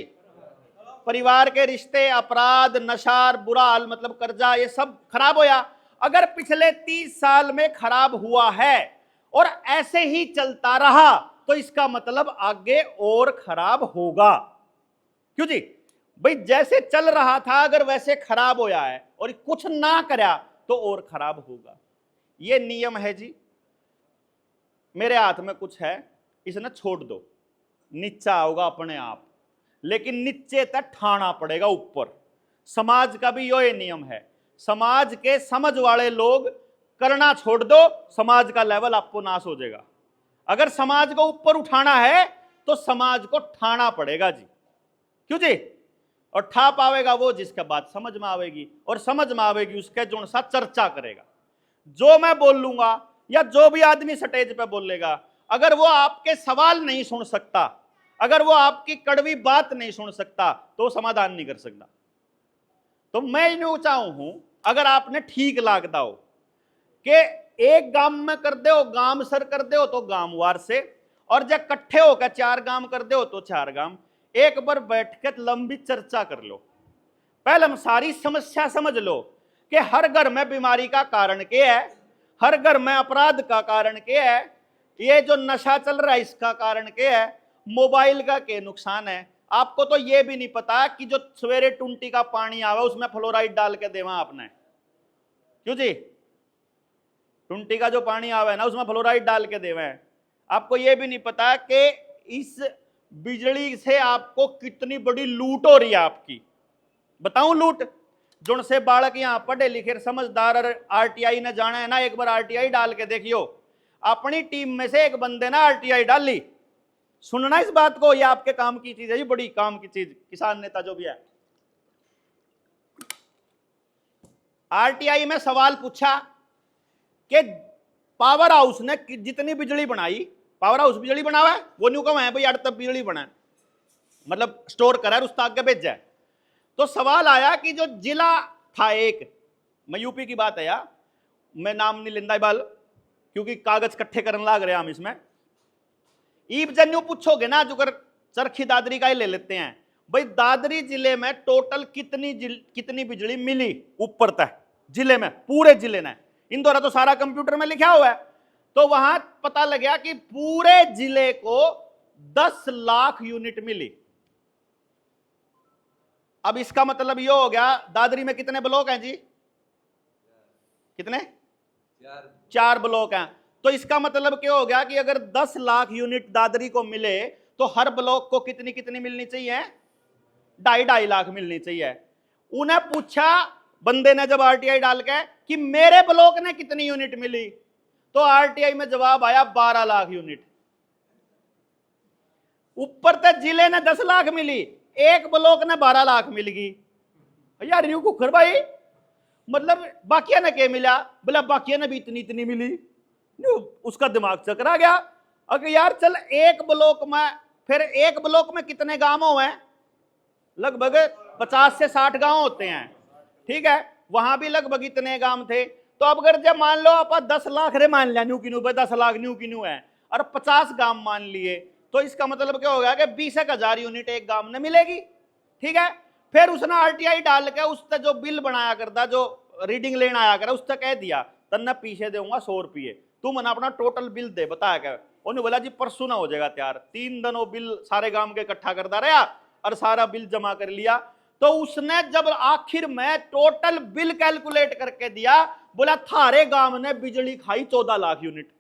परिवार के रिश्ते, अपराध, नशा, बुरा हाल, मतलब कर्जा, ये सब खराब होया। अगर पिछले 30 साल में खराब हुआ है और ऐसे ही चलता रहा तो इसका मतलब आगे और खराब होगा, क्यों जी। भाई जैसे चल रहा था अगर वैसे खराब होया है और कुछ ना करा तो और खराब होगा। ये नियम है जी। मेरे हाथ में कुछ है, इसने छोड़ दो, नीचा होगा अपने आप, लेकिन नीचे तक ठाना पड़ेगा ऊपर। समाज का भी ये नियम है। समाज के समझ वाले लोग करना छोड़ दो, समाज का लेवल आपको नाश हो जाएगा। अगर समाज को ऊपर उठाना है तो समाज को ठाना पड़ेगा जी, क्यों जी। और ठा पावेगा वो जिसके बात समझ में आवेगी, और समझ में आवेगी उसके जो साथ चर्चा करेगा। जो मैं बोल लूंगा या जो भी आदमी स्टेज पे बोलेगा, अगर वो आपके सवाल नहीं सुन सकता, अगर वो आपकी कड़वी बात नहीं सुन सकता, तो समाधान नहीं कर सकता। तो मैं यूं चाहूं हूं, अगर आपने ठीक लागता हो कि एक गांव में कर दो, गांव सर कर दो तो गांववार से, और जब इकट्ठे होकर 4 गांव कर दो तो 4 गांव, एक बार बैठ के लंबी चर्चा कर लो। पहले हम सारी समस्या समझ लो कि हर घर में बीमारी का कारण क्या है, हर घर में अपराध का कारण क्या है, ये जो नशा चल रहा है इसका कारण क्या है, मोबाइल का क्या नुकसान है। आपको तो ये भी नहीं पता कि जो सवेरे टुंटी का पानी आवे उसमें फ्लोराइड डाल के देवा आपने, क्यों जी। टुंटी का जो पानी आवे ना उसमें फ्लोराइड डाल के देवे हैं। आपको ये भी नहीं पता कि इस बिजली से आपको कितनी बड़ी लूट हो रही है आपकी। बताऊं लूट, जो से बालक यहाँ पढ़े लिखे समझदार आरटीआई ने जाना है ना, एक बार आरटीआई डाल के देखियो। अपनी टीम में से एक बंदे ना आरटीआई डाली, सुनना इस बात को, ये आपके काम की चीज है, ये बड़ी काम की चीज। किसान नेता जो भी है, आरटीआई में सवाल पूछा कि पावर हाउस ने जितनी बिजली बनाई, पावर हाउस बिजली बनावा है, वो न्यू कम है भाई, तब बिजली बना, मतलब स्टोर करा है उसका आगे भेजा है। तो सवाल आया कि जो जिला था एक, मैं यूपी की बात है यार, मैं नाम नहीं लेंदा बाल, क्योंकि कागज इकट्ठे करने लाग रहे हम इसमें। ईब जन्यू पूछोगे ना, जो कर चरखी दादरी का ही ले लेते हैं, भाई दादरी जिले में टोटल कितनी बिजली मिली ऊपर तक जिले में, पूरे जिले ने। इंदौर तो सारा कंप्यूटर में लिखा हुआ है, तो वहां पता लग गया कि पूरे जिले को 10 लाख यूनिट मिली। अब इसका मतलब ये हो गया, दादरी में कितने ब्लॉक हैं जी, कितने, 4 ब्लॉक हैं। तो इसका मतलब क्या हो गया कि अगर 10 लाख यूनिट दादरी को मिले तो हर ब्लॉक को कितनी कितनी मिलनी चाहिए, 2.5 लाख मिलनी चाहिए। उन्हें पूछा बंदे ने जब आरटीआई डाल के कि मेरे ब्लॉक ने कितनी यूनिट मिली, तो आरटीआई में जवाब आया 12 लाख यूनिट। ऊपर तक जिले ने 10 लाख मिली, एक ब्लॉक ने 12 लाख मिल गई। यार यू कुखर भाई, मतलब बाकिया ने क्या मिला, बोला बाकिया ने भी इतनी इतनी मिली। उसका दिमाग चकरा गया। अगर यार चल एक ब्लॉक में, फिर एक ब्लॉक में कितने गांव हैं, लगभग 50 से 60 गांव होते हैं, ठीक है, वहां भी लगभग इतने गांव थे। तो अब अगर जब मान लो आप 10 लाख रे मान लिया न्यू की न्यू 10 लाख न्यू की न्यू है और 50 गांव मान लिए, तो इसका मतलब क्या होगा कि 20,000 यूनिट एक गांव में मिलेगी, ठीक है। फिर उसने आरटीआई डाल के उससे जो बिल बनाया करता, जो रीडिंग लेना आया कर, उससे कह दिया तन्ने पीछे दूंगा 100 रुपये, तू मना अपना टोटल बिल दे, बताया क्या। उन्होंने बोला जी परसों ना हो जाएगा तैयार। 3 दिन वो बिल सारे गांव के इकट्ठा करता रहा और सारा बिल जमा कर लिया। तो उसने जब आखिर में टोटल बिल कैलकुलेट करके दिया, बोला थारे गांव ने बिजली खाई 14 लाख यूनिट।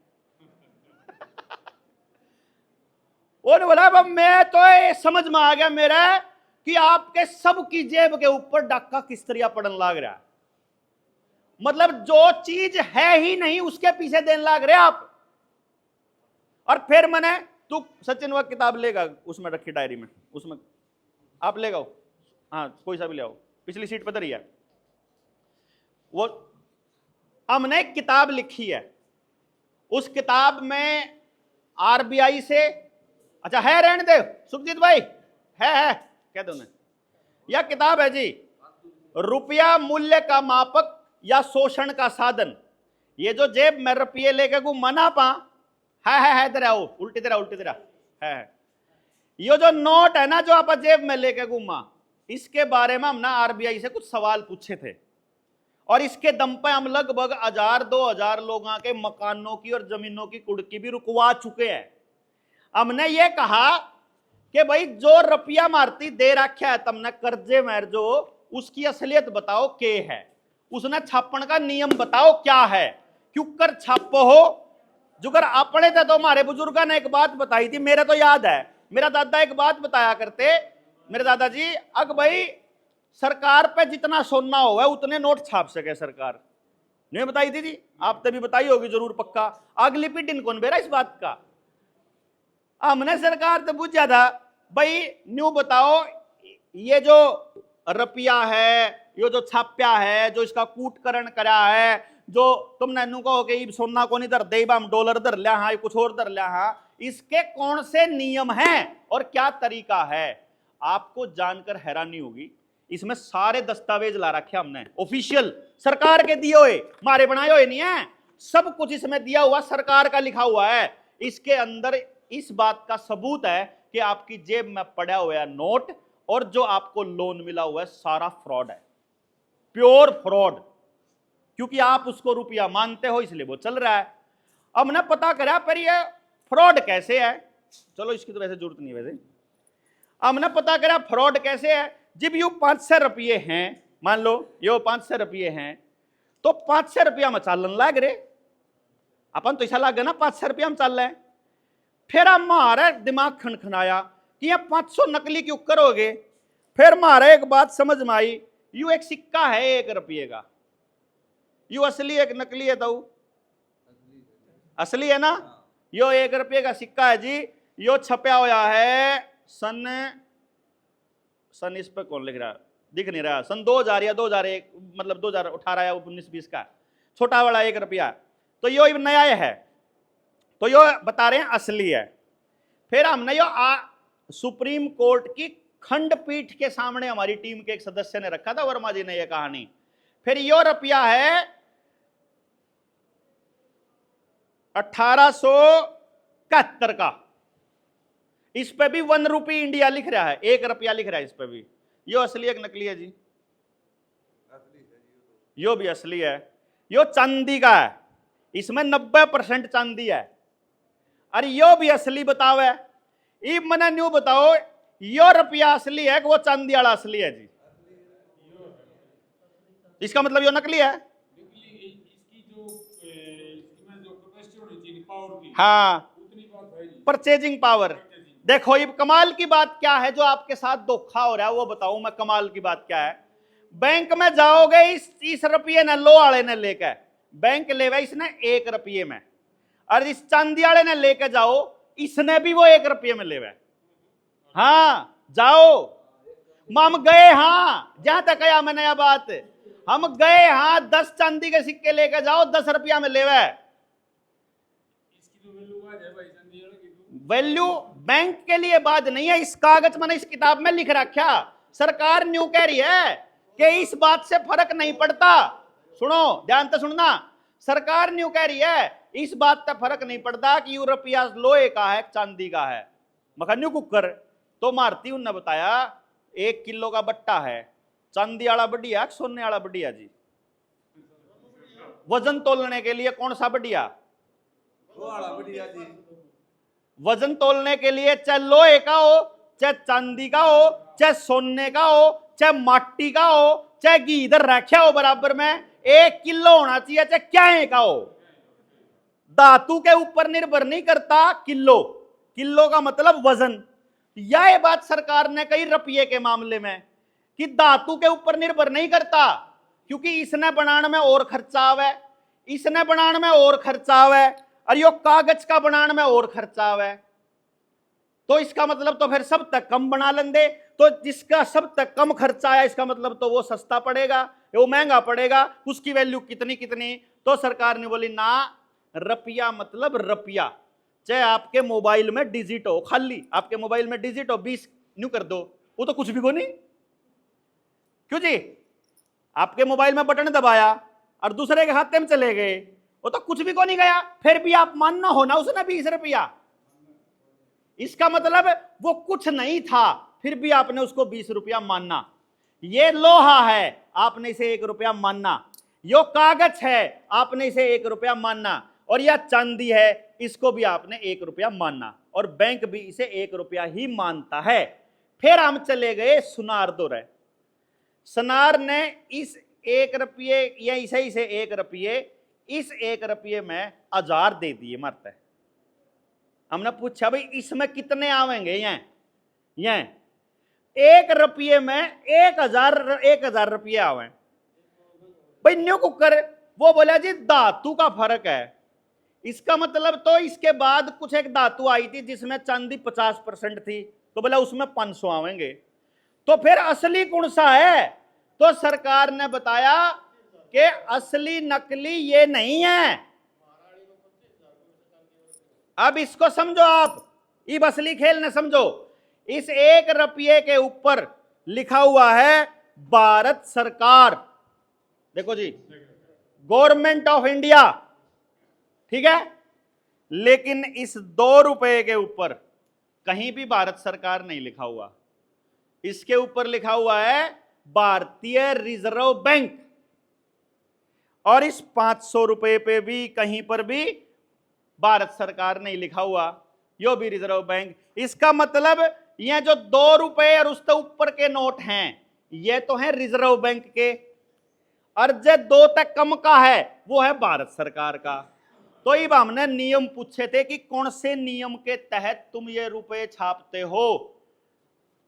उन्होंने बोला अब मैं तो ये समझ में आ गया मेरा कि आपके सबकी जेब के ऊपर डाका किस तरह पड़न लाग रहा है। मतलब जो चीज है ही नहीं उसके पीछे देने लाग रहे आप। और फिर मैंने, तू सचिन वह किताब लेगा, उसमें रखी डायरी में, उसमें आप ले आओ, हाँ कोई सा भी ले आओ, पिछली सीट पर धरी है वो। हमने एक किताब लिखी है, उस किताब में आरबीआई से, अच्छा है रहने दे सुखजीत भाई, है कह दो, यह किताब है जी, रुपया मूल्य का मापक या शोषण का साधन। ये जो जेब में रुपये लेके घूमा ना पा, है इधर आओ, उल्टी तरह है। ये जो नोट है ना जो आप जेब में लेके घूमा, इसके बारे में हमने आरबीआई से कुछ सवाल पूछे थे और इसके दम पे हम लगभग 1000-2000 लोगों के मकानों की और जमीनों की कुड़की भी रुकवा चुके हैं। हमने ये कहा कि भाई जो रुपया मारती दे रखा है तुमने कर्जे में, जो उसकी असलियत बताओ के है, उसने छापण का नियम बताओ क्या है, क्यों कर छापो हो। जुगर अपने थे तो हमारे बुजुर्गों ने एक बात बताई थी, मेरे तो याद है, मेरा दादा एक बात बताया करते, मेरे दादाजी, अग भाई सरकार पे जितना सोना हुआ उतने नोट छाप सके सरकार, नहीं बताई थी जी, आप तभी बताई होगी जरूर पक्का। अगली पीढ़ी कौन बेरा इस बात का, हमने सरकार तो पूछा था भाई न्यू बताओ ये जो रुपया है, ये जो छाप्या है, जो इसका कूटकरण करा है, जो तुमने नु कहो कि सोना को नहीं धर दे, हम डॉलर धर लिया, हाँ कुछ और धर लिया, हाँ इसके कौन से नियम हैं और क्या तरीका है। आपको जानकर हैरानी होगी, इसमें सारे दस्तावेज ला रखे हमने, ऑफिशियल सरकार के दिए हुए, हमारे बनाए हुए नहीं है, सब कुछ इसमें दिया हुआ, सरकार का लिखा हुआ है। इसके अंदर इस बात का सबूत है कि आपकी जेब में पड़ा हुआ है नोट और जो आपको लोन मिला हुआ है सारा फ्रॉड है, प्योर फ्रॉड, क्योंकि आप उसको रुपया मानते हो इसलिए वो चल रहा है। अब हमने पता करा पर ये फ्रॉड कैसे है, चलो इसकी तो वैसे जरूरत नहीं है, वैसे हमने पता करा फ्रॉड कैसे है। जब यू 500 रुपये हैं, मान लो यो 500 रुपये हैं, तो 500 रुपया में चालन लाग रहे, अपन तो ऐसा लाग गया ना 500 रुपया में चल रहे हैं। फिर हमारा दिमाग खनखनाया कि ये 500 नकली क्यों करोगे। फिर हमारा एक बात समझ में आई, यू एक सिक्का है 1 रुपये का, यू असली एक नकली है, तो असली है ना, यो 1 रुपये का सिक्का है जी, यो छपया हुआ है सन इस पर कौन लिख रहा है दिख नहीं रहा, सन 2000 या 2001, मतलब 2018 या 19-20 का, छोटा वाला 1 रुपया, तो यो नया है, तो यो बता रहे हैं असली है। फिर हमने यो सुप्रीम कोर्ट की खंडपीठ के सामने हमारी टीम के एक सदस्य ने रखा था, वर्मा जी ने यह कहानी। फिर यो रुपया है 1871 का, इस पे भी 1 रुपी इंडिया लिख रहा है, 1 रुपया लिख रहा है इस पे भी। यो असली एक नकली है जी, यो भी असली है। यो चांदी का है, इसमें 90% चांदी है, अरे यो भी असली बताओ है। इब मैंने न्यू बताओ यो रुपया असली है कि वो चांदी वाला असली है जी, इसका मतलब यो नकली है। हाँ परचेजिंग पावर। देखो ये कमाल की बात क्या है जो आपके साथ धोखा हो रहा है, वो बताऊं मैं कमाल की बात क्या है। बैंक में जाओगे, इस रुपये ने लो वाले ने लेकर बैंक लेवे इसने 1 रुपये में, और इस चांदी वाले ने लेके जाओ इसने भी वो 1 रुपये में लेवे। हाँ जाओ, हम गए, हाँ जहां तक आया मैंने यह बात, हम गए हाँ 10 चांदी के सिक्के लेके जाओ 10 रुपया में लेवे। वैल्यू बैंक के लिए बात नहीं है, इस कागज मैंने इस किताब में लिख रखा सरकार न्यू कह रही है कि इस बात से फर्क नहीं पड़ता। सुनो, ध्यान से सुनना, सरकार न्यू कह रही है इस बात से फर्क नहीं पड़ता कि यूरोपिया लोहे का है चांदी का है। मखा न्यू कुकर तो मारती उनने बताया 1 किलो का बट्टा है, चांदी वाला बढ़िया सोने वाला बढ़िया जी? वजन तोलने के लिए कौन सा बढ़िया? बढ़िया जी। वजन तोलने के लिए चाहे लोहे का हो, चाहे चांदी का हो, चाहे सोने का हो, चाहे माटी का हो, चाहे घी इधर रखा हो बराबर में 1 किलो होना चाहिए, चाहे क्या का हो। धातु के ऊपर निर्भर नहीं करता किलो, किलो का मतलब वजन। यह बात सरकार ने कही रुपये के मामले में कि धातु के ऊपर निर्भर नहीं करता, क्योंकि इसने बनाने में और खर्चा आवे, इसने बनाने में और खर्चा आवे, और यो कागज का बनाने में और खर्चा आवे। तो इसका मतलब तो फिर सब तक कम बना लेंगे, तो जिसका सब तक कम खर्चा आया इसका मतलब तो वो सस्ता पड़ेगा, वो महंगा पड़ेगा, उसकी वैल्यू कितनी कितनी। तो सरकार ने बोली ना, रुपया मतलब रुपया, चाहे आपके मोबाइल में डिजिट हो, खाली आपके मोबाइल में डिजिट हो 20 न्यू कर दो, वो तो कुछ भी को नहीं। क्यों जी? आपके मोबाइल में बटन दबाया और दूसरे के खाते में चले गए, वो तो कुछ भी को नहीं गया, फिर भी आप मानना हो ना उसने 20 रुपया। इसका मतलब वो कुछ नहीं था, फिर भी आपने उसको 20 रुपया मानना। ये लोहा है, आपने इसे 1 रुपया मानना। यो कागज है, आपने इसे 1 रुपया मानना। और यह चांदी है, इसको भी आपने 1 रुपया मानना। और बैंक भी इसे 1 रुपया ही मानता है। फिर हम चले गए सुनार दौरे। सुनार ने इस 1 रुपये या इसे 1 रुपये, इस 1 रुपये में 1000 दे दिए मरते। हमने पूछा भाई इसमें कितने आवेंगे? ये 1 रुपये में 1000 रुपये आवे भाई। न्यू कुकर वो बोला जी धातु का फर्क है। इसका मतलब तो इसके बाद कुछ एक धातु आई थी जिसमें चांदी 50% थी, तो बोला उसमें 500 आवेंगे। तो फिर असली कौन सा है? तो सरकार ने बताया कि असली नकली ये नहीं है। अब इसको समझो आप, इब असली खेल न समझो। इस 1 रुपये के ऊपर लिखा हुआ है भारत सरकार, देखो जी, गवर्नमेंट ऑफ इंडिया, ठीक है। लेकिन इस 2 रुपये के ऊपर कहीं भी भारत सरकार नहीं लिखा हुआ, इसके ऊपर लिखा हुआ है भारतीय रिजर्व बैंक। और इस 500 रुपये पे भी कहीं पर भी भारत सरकार नहीं लिखा हुआ, यो भी रिजर्व बैंक। इसका मतलब ये जो 2 रुपये और उससे ऊपर के नोट हैं, ये तो हैं रिजर्व बैंक के, और जो 2 तक कम का है वो है भारत सरकार का। तो अब हमने नियम पूछे थे कि कौन से नियम के तहत तुम ये रुपए छापते हो,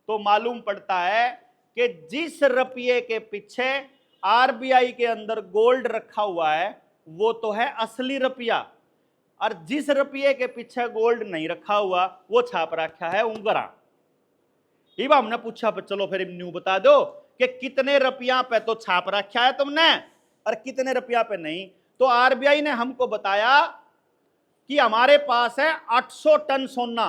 तो मालूम पड़ता है कि जिस रुपये के पीछे आरबीआई के अंदर गोल्ड रखा हुआ है वो तो है असली रुपया, और जिस रुपये के पीछे गोल्ड नहीं रखा हुआ वो छाप रखा है उंगरा। अब हमने पूछा चलो फिर न्यू बता दो कि कितने रुपया पे तो छाप रखा है तुमने और कितने रुपया पे नहीं। तो आरबीआई ने हमको बताया कि हमारे पास है 800 टन सोना,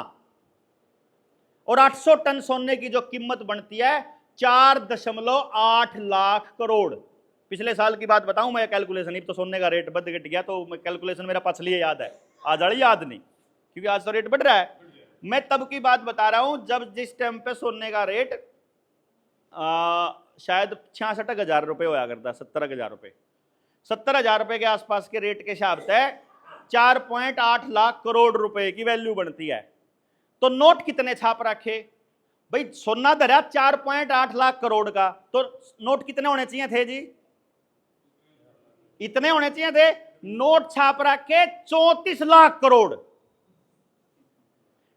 और 800 टन सोने की जो कीमत बनती है 4.8 लाख करोड़। पिछले साल की बात बताऊं मैं, कैलकुलेशन, तो सोने का रेट बढ़ गया तो कैलकुलेशन मेरा पछली याद है, आज वाली याद नहीं, क्योंकि आज तो रेट बढ़ रहा है। मैं तब की बात बता रहा हूं जब जिस टाइम पे सोने का रेट शायद 66,000 रुपये होया करता, 70,000 रुपये, 70,000 रुपये के आसपास के रेट के हिसाब से 4.8 लाख करोड़ रुपए की वैल्यू बनती है। तो नोट कितने छाप रखे भाई? सोना धरा 4.8 लाख करोड़ का, तो नोट कितने होने चाहिए थे जी? इतने होने चाहिए थे। नोट छाप रखे 34 लाख करोड़,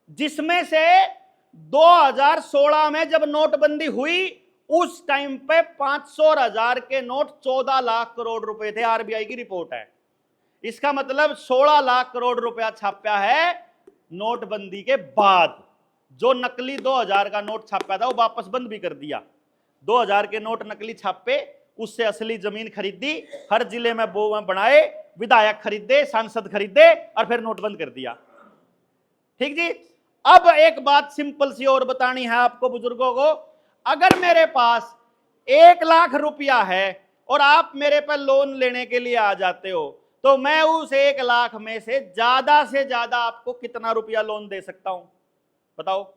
जिसमें से 2016 में जब नोटबंदी हुई उस टाइम पे 500 और 1000 के नोट 14 लाख करोड़ रुपए थे। आरबीआई की रिपोर्ट है। इसका मतलब 16 लाख करोड़ रुपया छापा है नोटबंदी के बाद। जो नकली 2000 का नोट छापा था वो वापस बंद भी कर दिया। 2000 के नोट नकली छापे, उससे असली जमीन खरीदी, हर जिले में वो बनाए, विधायक खरीदे, सांसद खरीदे, और फिर नोट बंद कर दिया। ठीक जी। अब एक बात सिंपल सी और बतानी है आपको बुजुर्गों को। अगर मेरे पास 1 लाख रुपया है और आप मेरे पर लोन लेने के लिए आ जाते हो, तो मैं उस 1 लाख में से ज्यादा आपको कितना रुपया लोन दे सकता हूं, बताओ।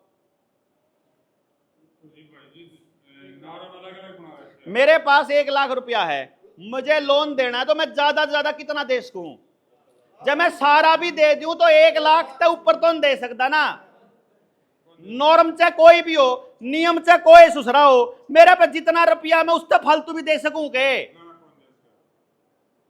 मेरे पास 1 लाख रुपया है, मुझे लोन देना है, तो मैं ज्यादा से ज्यादा कितना दे सकूं? जब मैं सारा भी दे दूं तो 1 लाख से ऊपर तो नहीं दे सकता ना। नॉर्म चाहे कोई भी हो, नियम चाहे कोई सुसरा हो, मेरे पे जितना रुपया मैं उससे फालतू भी दे सकूं के?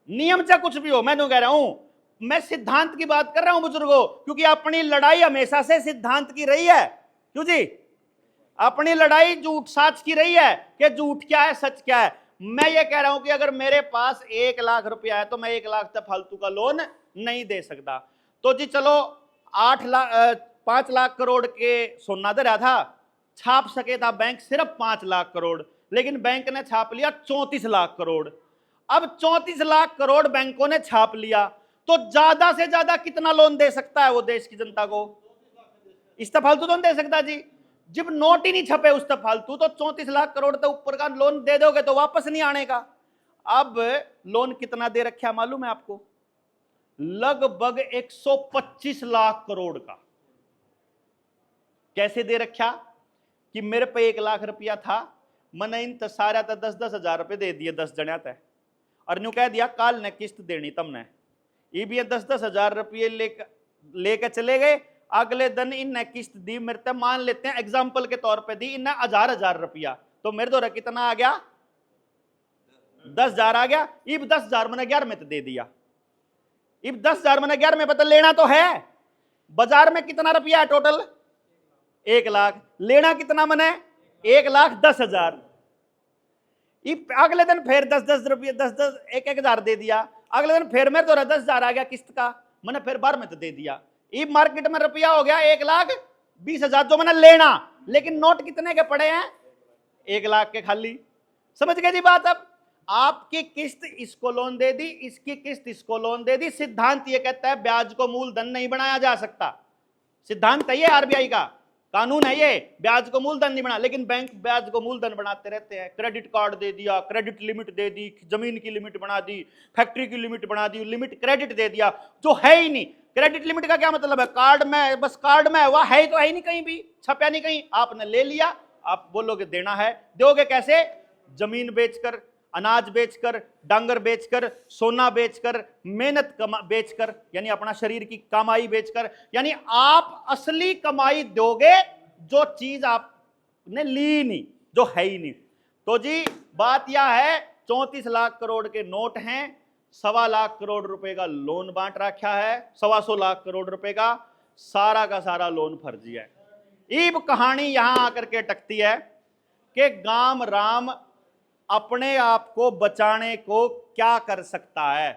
नियम चाहे कुछ भी हो, मैं नहीं कह रहा हूं, मैं सिद्धांत की बात कर रहा हूं बुजुर्गों, क्योंकि अपनी लड़ाई हमेशा से सिद्धांत की रही है। क्यों जी? अपनी लड़ाई झूठ साच की रही है कि झूठ क्या है सच क्या है। मैं ये कह रहा हूं कि अगर मेरे पास 1 लाख रुपया है तो मैं 1 लाख तक फालतू का लोन नहीं दे सकता। तो जी चलो 5 लाख करोड़ के सोना दे रहा था, छाप सके था बैंक सिर्फ 5 लाख करोड़, लेकिन बैंक ने छाप लिया 34 लाख करोड़। अब 34 लाख करोड़ बैंकों ने छाप लिया, तो ज्यादा से ज्यादा कितना लोन दे सकता है वो देश की जनता को? इस तक फालतू तो नहीं दे सकता जी। जब नोट ही नहीं छपे उस तक फालतू, तो 34 लाख करोड़ तक ऊपर का लोन दे दोगे तो वापस नहीं आने का। अब लोन कितना दे रखा मालूम है आपको? लगभग 125 लाख करोड़ का। कैसे दे रखा? कि मेरे पे 1 लाख रुपया था, मैंने इन सारा 10-10 हजार रुपए दे दिए 10 जने तय, और न्यू कह दिया काल ने किस्त देनी तुमने। ये भी 10-10 हजार रुपये लेकर चले गए। अगले दिन इनने किस्त दी मेरे तक, मान लेते हैं एग्जाम्पल के तौर पे दी इनने 1000 रुपया, तो मेरे द्वारा कितना आ गया? 10,000 आ गया। इब 10,000 मैंने 11 में तो दे दिया। इब 10,000 मैंने 11 में पता लेना तो है। बाजार में कितना रुपया है टोटल? 1 लाख। लेना कितना मैंने? 1,10,000। अगले दिन फिर 10-10 रुपये 10-10 1-1 हजार दे दिया। अगले दिन फिर मेरे तो 10,000 आ गया किस्त का, मैंने फिर 12 में तो दे दिया। ये मार्केट में रुपया हो गया 1,20,000 जो मैंने लेना, लेकिन नोट कितने के पड़े हैं? 1 लाख के खाली। समझ गए जी बात? अब आपकी किस्त इसको लोन दे दी, इसकी किस्त इसको लोन दे दी। सिद्धांत ये कहता है ब्याज को मूलधन नहीं बनाया जा सकता। सिद्धांत है ये, आरबीआई का कानून है ये, ब्याज को मूलधन नहीं बना। लेकिन बैंक ब्याज को मूलधन बनाते रहते हैं। क्रेडिट कार्ड दे दिया, क्रेडिट लिमिट दे दी, जमीन की लिमिट बना दी, फैक्ट्री की लिमिट बना दी, लिमिट क्रेडिट दे दिया जो है ही नहीं। क्रेडिट लिमिट का क्या मतलब है? कार्ड में, बस कार्ड में हुआ है तो है ही नहीं, कहीं भी छपया नहीं कहीं। आपने ले लिया, आप बोलोगे देना है, दोगे कैसे? जमीन बेचकर, अनाज बेचकर, डांगर बेचकर, सोना बेचकर, मेहनत बेचकर, यानी अपना शरीर की कमाई बेचकर। यानी आप असली कमाई दोगे जो चीज आपने ली नहीं, जो है ही नहीं। तो जी बात यह है, 34 लाख करोड़ के नोट हैं, 1.25 लाख करोड़ रुपए का लोन बांट रखा है, 125 लाख करोड़ रुपए का सारा लोन फर्जी है। ईब कहानी यहां आकर के अटकती है कि गांव राम अपने आप को बचाने को क्या कर सकता है,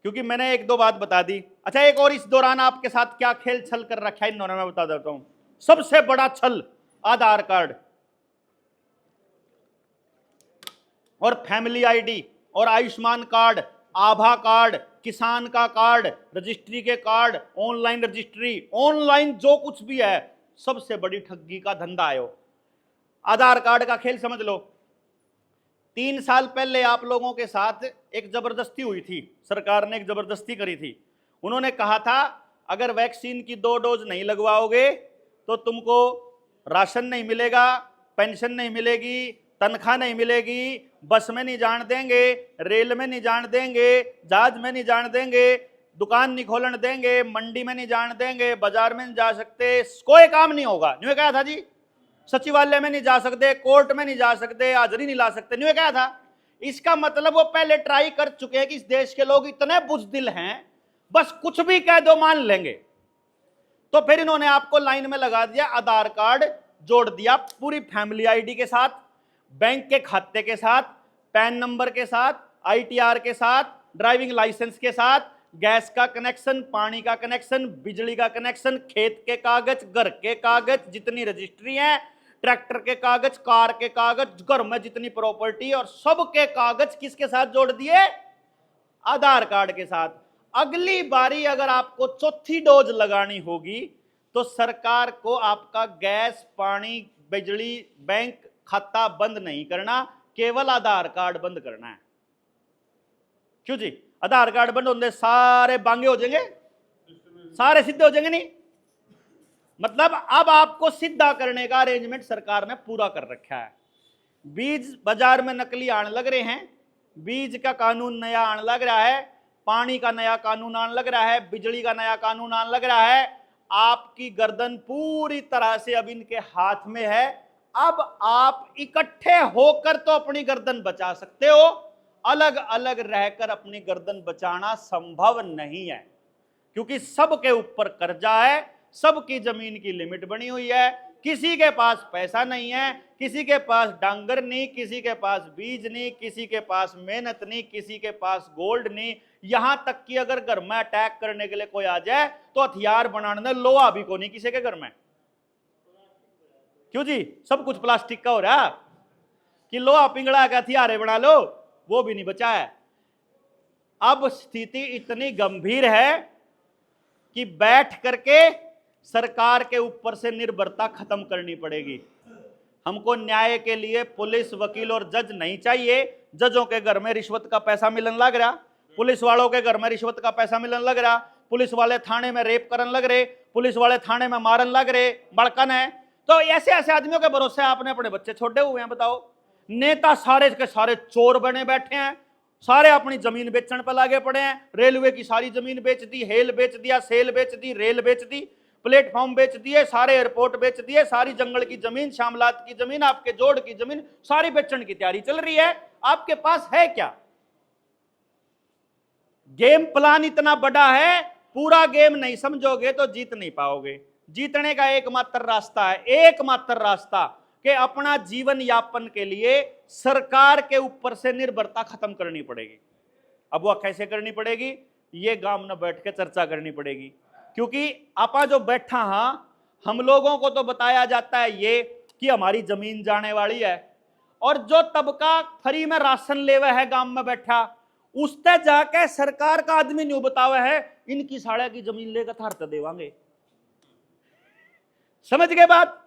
क्योंकि मैंने 1-2 बात बता दी। अच्छा, एक और इस दौरान आपके साथ क्या खेल छल कर रखा है इन्होंने, मैं बता देता हूं। सबसे बड़ा छल आधार कार्ड और फैमिली आईडी और आयुष्मान कार्ड, आभा कार्ड, किसान का कार्ड, रजिस्ट्री के कार्ड, ऑनलाइन रजिस्ट्री, ऑनलाइन जो कुछ भी है, सबसे बड़ी ठगी का धंधा है वो। आधार कार्ड का खेल समझ लो। 3 साल पहले आप लोगों के साथ एक जबरदस्ती हुई थी, सरकार ने एक जबरदस्ती करी थी। उन्होंने कहा था अगर वैक्सीन की 2 डोज नहीं लगवाओगे तो तुमको राशन नहीं मिलेगा, पेंशन नहीं मिलेगी, तनख्वाह नहीं मिलेगी, बस में नहीं जान देंगे, रेल में नहीं जान देंगे, जहाज में नहीं जान देंगे, दुकान नहीं खोलने देंगे, मंडी में नहीं जान देंगे, बाजार में नहीं जा सकते, कोई काम नहीं होगा। न्यू कहा था जी, सचिवालय में नहीं जा सकते, कोर्ट में नहीं जा सकते, हाजिरी नहीं ला सकते, न्यू कहा था। इसका मतलब वो पहले ट्राई कर चुके हैं कि इस देश के लोग इतने बुजदिल हैं, बस कुछ भी कह दो मान लेंगे। तो फिर इन्होंने आपको लाइन में लगा दिया, आधार कार्ड जोड़ दिया पूरी फैमिली आईडी के साथ, बैंक के खाते के साथ, पैन नंबर के साथ, आईटीआर के साथ, ड्राइविंग लाइसेंस के साथ, गैस का कनेक्शन, पानी का कनेक्शन, बिजली का कनेक्शन, खेत के कागज, घर के कागज, जितनी रजिस्ट्री है, ट्रैक्टर के कागज, कार के कागज, घर में जितनी प्रॉपर्टी और सब के कागज किसके साथ जोड़ दिए? आधार कार्ड के साथ। अगली बारी अगर आपको चौथी डोज लगानी होगी तो सरकार को आपका गैस, पानी, बिजली बैंक खाता बंद नहीं करना, केवल आधार कार्ड बंद करना है। क्यों जी? आधार कार्ड बंद होने सारे बांगे हो जाएंगे, सारे सीधे हो जाएंगे नहीं? मतलब अब आपको सीधा करने का अरेंजमेंट सरकार ने पूरा कर रखा है। बीज बाजार में नकली आने लग रहे हैं, बीज का कानून नया आने लग रहा है, पानी का नया कानून आने लग रहा है, बिजली का नया कानून आने लग रहा है। आपकी गर्दन पूरी तरह से अब इनके हाथ में है। अब आप इकट्ठे होकर तो अपनी गर्दन बचा सकते हो, अलग अलग रहकर अपनी गर्दन बचाना संभव नहीं है, क्योंकि सबके ऊपर कर्जा है, सबकी जमीन की लिमिट बनी हुई है, किसी के पास पैसा नहीं है, किसी के पास डांगर नहीं, किसी के पास बीज नहीं, किसी के पास मेहनत नहीं, किसी के पास गोल्ड नहीं। यहां तक कि अगर घर में अटैक करने के लिए कोई आ जाए तो हथियार बनाने लोहा भी को नहीं किसी के घर में। क्यों जी? सब कुछ प्लास्टिक का हो रहा कि लोहा पिंगला के हथियारे बना लो, वो भी नहीं बचा है। अब स्थिति इतनी गंभीर है कि बैठ करके सरकार के ऊपर से निर्भरता खत्म करनी पड़ेगी। हमको न्याय के लिए पुलिस, वकील और जज नहीं चाहिए। जजों के घर में रिश्वत का पैसा मिलने लग रहा, पुलिस वालों के घर में रिश्वत का पैसा मिलने लग रहा, पुलिस वाले थाने में रेप करने लग रहे, पुलिस वाले थाने में मारन लग रहे, बड़कन है। तो ऐसे ऐसे आदमियों के भरोसे आपने अपने बच्चे छोड़े हुए हैं। बताओ, नेता सारे के सारे चोर बने बैठे हैं, सारे अपनी जमीन बेचने पर लागे पड़े हैं। रेलवे की सारी जमीन बेच दी, हेल बेच दिया, सेल बेच दी, रेल बेच दी, प्लेटफॉर्म बेच दिए, सारे एयरपोर्ट बेच दिए, सारी जंगल की जमीन, शामलात की जमीन, आपके जोड़ की जमीन, सारी बेचने की तैयारी चल रही है। आपके पास है क्या? गेम प्लान इतना बड़ा है, पूरा गेम नहीं समझोगे तो जीत नहीं पाओगे। जीतने का एकमात्र रास्ता है, एकमात्र रास्ता, कि अपना जीवन यापन के लिए सरकार के ऊपर से निर्भरता खत्म करनी पड़ेगी। अब वह कैसे करनी पड़ेगी, ये गांव में बैठ के चर्चा करनी पड़ेगी। क्योंकि आपा जो बैठा, हाँ, हम लोगों को तो बताया जाता है ये कि हमारी जमीन जाने वाली है, और जो तबका फ्री में राशन लेवे है गांव में बैठा, उससे जाके सरकार का आदमी नहीं बतावे है इनकी साड़े की जमीन लेकर थारते देवांगे। समझ गए बात?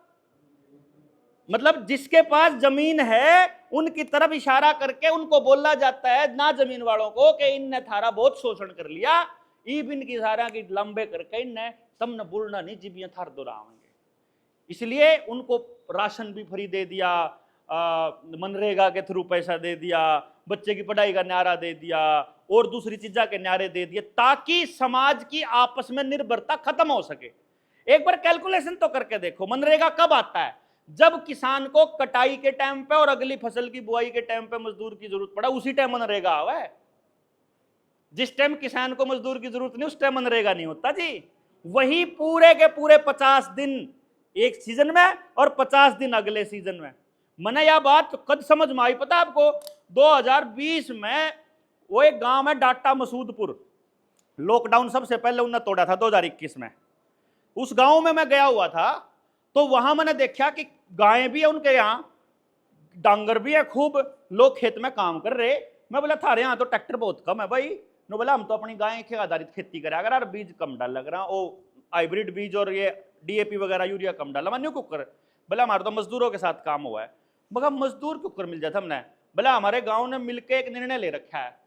मतलब जिसके पास जमीन है उनकी तरफ इशारा करके उनको बोला जाता है ना जमीन वालों को कि इनने थारा बहुत शोषण कर लिया, ईब इनकी सारा की लंबे करके इनने तमने बोलना नहीं जीबियां थार दोहराएंगे। इसलिए उनको राशन भी फ्री दे दिया, मनरेगा के थ्रू पैसा दे दिया, बच्चे की पढ़ाई का न्यारा दे दिया, और दूसरी चीजा के न्यारे दे दिए, ताकि समाज की आपस में निर्भरता खत्म हो सके। एक बार कैलकुलेशन तो करके देखो, मनरेगा कब आता है? जब किसान को कटाई के टाइम पे और अगली फसल की बुआई के टाइम पे मजदूर की जरूरत पड़ा, उसी टाइम मनरेगा आवा है। जिस टाइम किसान को मजदूर की जरूरत नहीं, उस टाइम मनरेगा नहीं होता जी। वही पूरे के पूरे 50 दिन एक सीजन में और 50 दिन अगले सीजन में। मैंने यह बात कद समझ में आई पता आपको? 2020 में वो एक गांव है डाटा मसूदपुर, लॉकडाउन सबसे पहले उन्होंने तोड़ा था 2021 में। उस गांव में मैं गया हुआ था, तो वहां मैंने देखा कि गायें भी है उनके यहाँ, डांगर भी है खूब, लोग खेत में काम कर रहे। मैं बोला थारे यहाँ तो ट्रैक्टर बहुत कम है भाई। नो बोला हम तो अपनी गाय के आधारित खेती करा अगर यार, बीज कम डाल लग रहा, वो हाइब्रिड बीज और ये डीएपी वगैरह यूरिया कम डाला। मैं न्यू कुकर, बोला हमारे तो मजदूरों के साथ काम हुआ है। मगर मजदूर कुकर मिल जाता हमने। बोला हमारे गाँव ने मिलकर एक निर्णय ले रखा है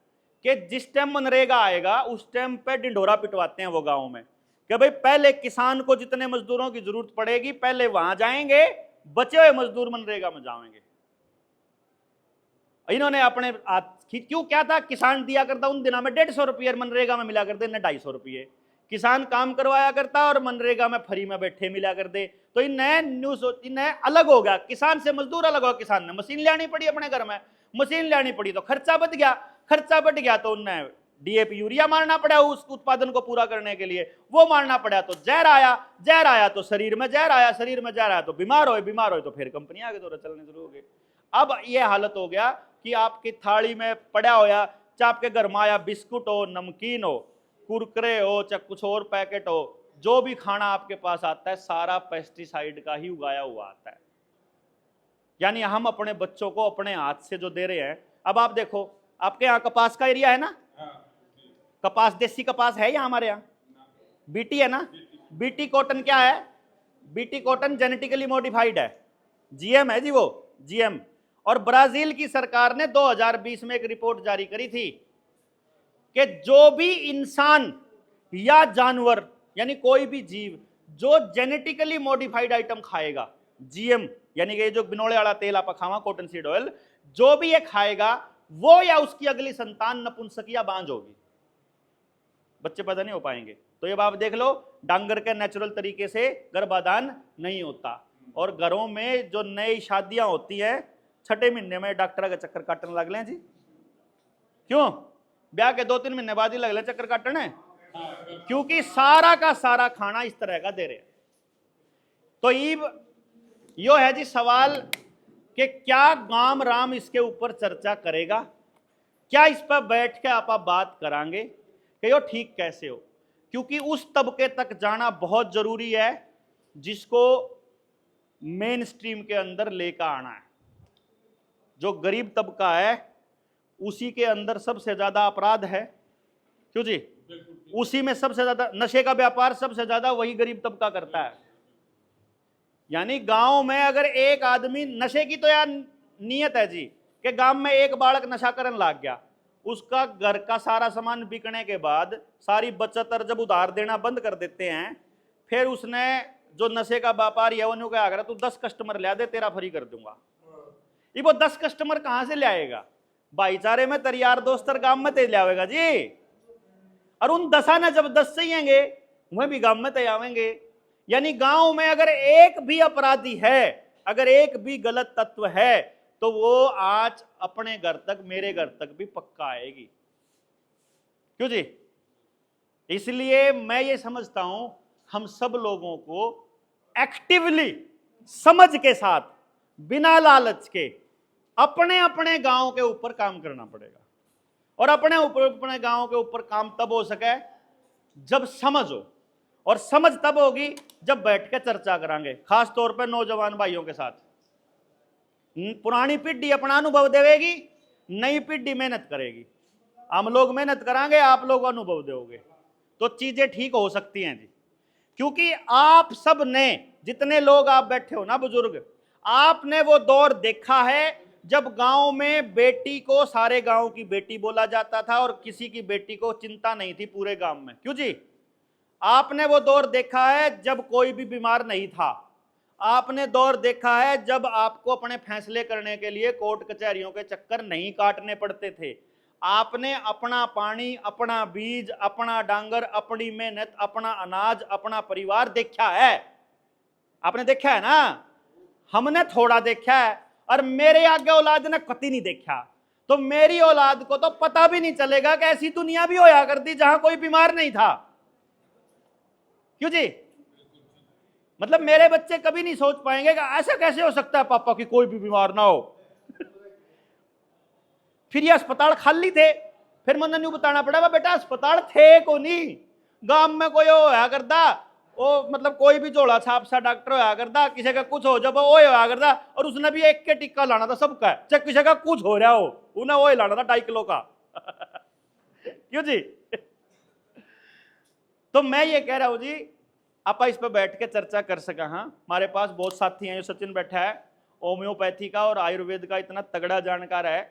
कि जिस टाइम मनरेगा आएगा उस टाइम पे ढिंढोरा पिटवाते हैं वो गाँव में, कि भाई पहले किसान को जितने मजदूरों की जरूरत पड़ेगी पहले वहां जाएंगे, बचे हुए मजदूर मनरेगा में जाएंगे। इन्होंने अपने क्यों क्या था, किसान दिया करता उन दिनों में 150 रुपये, मनरेगा में मिला करते 250 रुपये। किसान काम करवाया करता और मनरेगा में फ्री में बैठे मिला करते। तो इन्हें अलग हो गया, किसान से मजदूर अलग हो। किसान ने मशीन लानी पड़ी अपने घर में, मशीन लानी पड़ी तो खर्चा बढ़ गया, खर्चा बढ़ गया तो उन्हें डीएपी यूरिया मारना पड़ा उस उत्पादन को पूरा करने के लिए, वो मारना पड़ा तो जहर आया, जहर आया तो शरीर में जहर आया, शरीर में जहर आया तो बीमार हो तो फिर कंपनी आगे तो चलने शुरू हो गई। अब ये हालत हो गया कि आपकी थाली में पड़ा होया, चाहे आपके घर में आया बिस्कुट हो, नमकीन हो, कुरकुरे हो, चाहे कुछ और पैकेट हो, जो भी खाना आपके पास आता है सारा पेस्टिसाइड का ही उगाया हुआ आता है। यानी हम अपने बच्चों को अपने हाथ से जो दे रहे हैं। अब आप देखो, आपके यहाँ कपास का एरिया है ना, कपास देसी कपास है यहाँ हमारे यहाँ, बीटी है ना। बीटी कॉटन क्या है? बीटी कॉटन जेनेटिकली मॉडिफाइड है। जीएम है जी वो, जीएम। और ब्राजील की सरकार ने 2020 में एक रिपोर्ट जारी करी थी कि जो भी इंसान या जानवर यानी कोई भी जीव जो जेनेटिकली मॉडिफाइड आइटम खाएगा, जीएम यानी कि जो बिनोले वाला तेल आप खावा, कॉटन सीड ऑयल, जो भी ये खाएगा वो या उसकी अगली संतान नपुंसक या बांझ होगी, बच्चे पैदा नहीं हो पाएंगे। तो ये बात देख लो, डांगर के नेचुरल तरीके से गर्भाधान नहीं होता। और घरों में जो नई शादियां होती हैं, छठे महीने में डॉक्टर का चक्कर काटने लग लें जी। क्यों? ब्याह के 2-3 महीने बाद ही लग ले चक्कर काटने, क्योंकि सारा का सारा खाना इस तरह का दे रहे। तो यो है जी सवाल कि क्या गांव राम इसके ऊपर चर्चा करेगा, क्या इस पर बैठ के आप बात करांगे कि यो ठीक कैसे हो, क्योंकि उस तबके तक जाना बहुत जरूरी है जिसको मेन स्ट्रीम के अंदर लेकर आना है। जो गरीब तबका है उसी के अंदर सबसे ज्यादा अपराध है, क्यों जी? उसी में सबसे ज्यादा नशे का व्यापार सबसे ज्यादा वही गरीब तबका करता है। यानी गांव में अगर एक आदमी, नशे की तो यार नियत है जी कि गांव में एक बालक नशा करने लग गया, उसका घर का सारा सामान बिकने के बाद सारी बचत और जब उधार देना बंद कर देते हैं, फिर उसने जो नशे का व्यापारी है उन्होंने क्या करा, तू 10 कस्टमर ला दे तेरा फ्री कर दूंगा। ये वो 10 कस्टमर कहां से ले आएगा? भाईचारे में तेरे यार दोस्त गांव में ते ले आवेगा जी। और उन 10 ने जब 10 से आएंगे वह भी गांव में ते आवेंगे। यानी गांव में अगर एक भी अपराधी है, अगर एक भी गलत तत्व है, तो वो आज अपने घर तक, मेरे घर तक भी पक्का आएगी, क्यों जी? इसलिए मैं ये समझता हूं हम सब लोगों को एक्टिवली, समझ के साथ, बिना लालच के अपने अपने गांव के ऊपर काम करना पड़ेगा। और अपने गांव के ऊपर काम तब हो सके जब समझ हो, और समझ तब होगी जब बैठ के चर्चा करांगे, खास तौर पे नौजवान भाइयों के साथ। पुरानी पीढ़ी अपना अनुभव देवेगी, नई पीढ़ी मेहनत करेगी। हम लोग मेहनत करांगे, आप लोग अनुभव दोगे, तो चीजें ठीक हो सकती हैं जी। क्योंकि आप सब ने, जितने लोग आप बैठे हो ना बुजुर्ग, आपने वो दौर देखा है जब गांव में बेटी को सारे गांव की बेटी बोला जाता था और किसी की बेटी को चिंता नहीं थी पूरे गांव में, क्यों जी? आपने वो दौर देखा है जब कोई भी बीमार नहीं था। आपने दौर देखा है जब आपको अपने फैसले करने के लिए कोर्ट कचहरियों के चक्कर नहीं काटने पड़ते थे। आपने अपना पानी, अपना बीज, अपना डांगर, अपनी मेहनत, अपना अनाज, अपना परिवार देखा है। आपने देखा है ना? हमने थोड़ा देखा है, और मेरे आगे औलाद ने कति नहीं देखा। तो मेरी औलाद को तो पता भी नहीं चलेगा कि ऐसी दुनिया भी होया करती जहां कोई बीमार नहीं था, क्यों जी? मतलब मेरे बच्चे कभी नहीं सोच पाएंगे कि ऐसा कैसे हो सकता है पापा कि कोई भी बीमार ना हो। फिर ये अस्पताल खाली थे, फिर मैंने नहीं बताना पड़ा बेटा अस्पताल थे को नहीं, गांव में कोई होया करता, वो मतलब कोई भी जोड़ा छाप सा डॉक्टर होया करता, किसी का कुछ हो जब वो होया करता, और उसने भी एक के टिक्का लाना था सबका, चाहे किसी का कुछ हो रहा हो उन्हें वो लाना था 2.5 किलो का। क्यों जी? तो मैं ये कह रहा हूं जी, आप इस पर बैठ के चर्चा कर सका। हाँ, हमारे पास बहुत साथी हैं, जो सचिन बैठा है, होम्योपैथी का और आयुर्वेद का इतना तगड़ा जानकार है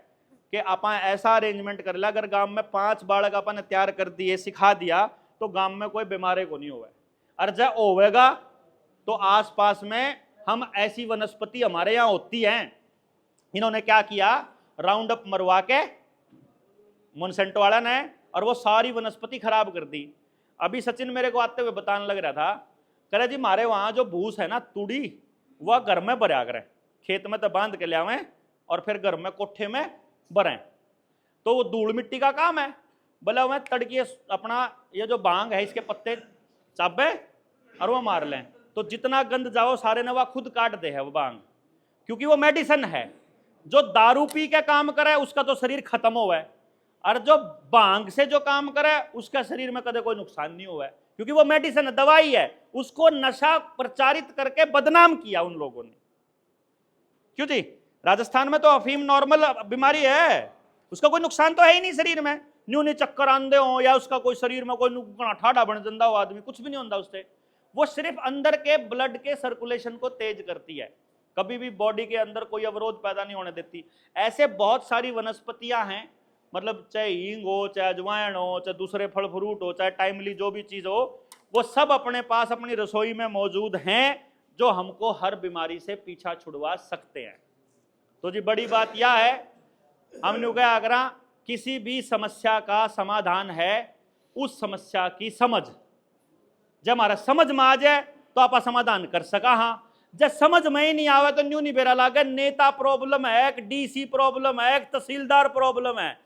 कि आप ऐसा अरेंजमेंट कर लिया, अगर गांव में 5 बालक अपन तैयार कर दिए, सिखा दिया, तो गांव में कोई बीमारी को नहीं होगा। और जब होगा तो आसपास में हम ऐसी वनस्पति हमारे यहाँ होती हैं, इन्होंने क्या किया, राउंड अप मरवा के मोनसेंटो वाला ने, और वो सारी वनस्पति खराब कर दी। अभी सचिन मेरे को आते हुए बताने लग रहा था, कह रहे जी हमारे वहां जो भूस है ना, तुड़ी, वह घर में भरा करें, खेत में तो बांध के ले आवे और फिर घर में कोठे में भरें, तो वो धूल मिट्टी का काम है। बोला वह तड़किए अपना ये जो बांग है इसके पत्ते चाबे और वो मार लें, तो जितना गंद जाओ सारे ने वह खुद काट दे है वो बांग, क्योंकि वो मेडिसिन है। जो दारू पी के काम करे उसका तो शरीर खत्म हुआ है, और जो बांग से जो काम करे उसका शरीर में कदे कोई नुकसान नहीं हुआ है, क्योंकि वो मेडिसिन दवाई है। उसको नशा प्रचारित करके बदनाम किया उन लोगों ने, क्यों जी? राजस्थान में तो अफीम नॉर्मल बीमारी है, उसका कोई नुकसान तो है ही नहीं शरीर में, न्यूनी चक्कर आंदे हो या उसका कोई शरीर में कोई ठाडा बन जाता हो आदमी, कुछ भी नहीं होता उससे। वो सिर्फ अंदर के ब्लड के सर्कुलेशन को तेज करती है, कभी भी बॉडी के अंदर कोई अवरोध पैदा नहीं होने देती। ऐसे बहुत सारी वनस्पतियां हैं, मतलब चाहे हींग हो, चाहे अजवाइन हो, चाहे दूसरे फल फ्रूट हो, चाहे टाइमली जो भी चीज हो, वो सब अपने पास अपनी रसोई में मौजूद हैं जो हमको हर बीमारी से पीछा छुड़वा सकते हैं। तो जी बड़ी बात यह है, हमने क्या अगर किसी भी समस्या का समाधान है उस समस्या की समझ, जब हमारा समझ में आ जाए तो आप समाधान कर सका। हाँ, जब समझ में ही नहीं आवे तो न्यू नहीं बेरा लागे, नेता प्रॉब्लम है, एक डीसी प्रॉब्लम है, एक तहसीलदार प्रॉब्लम है।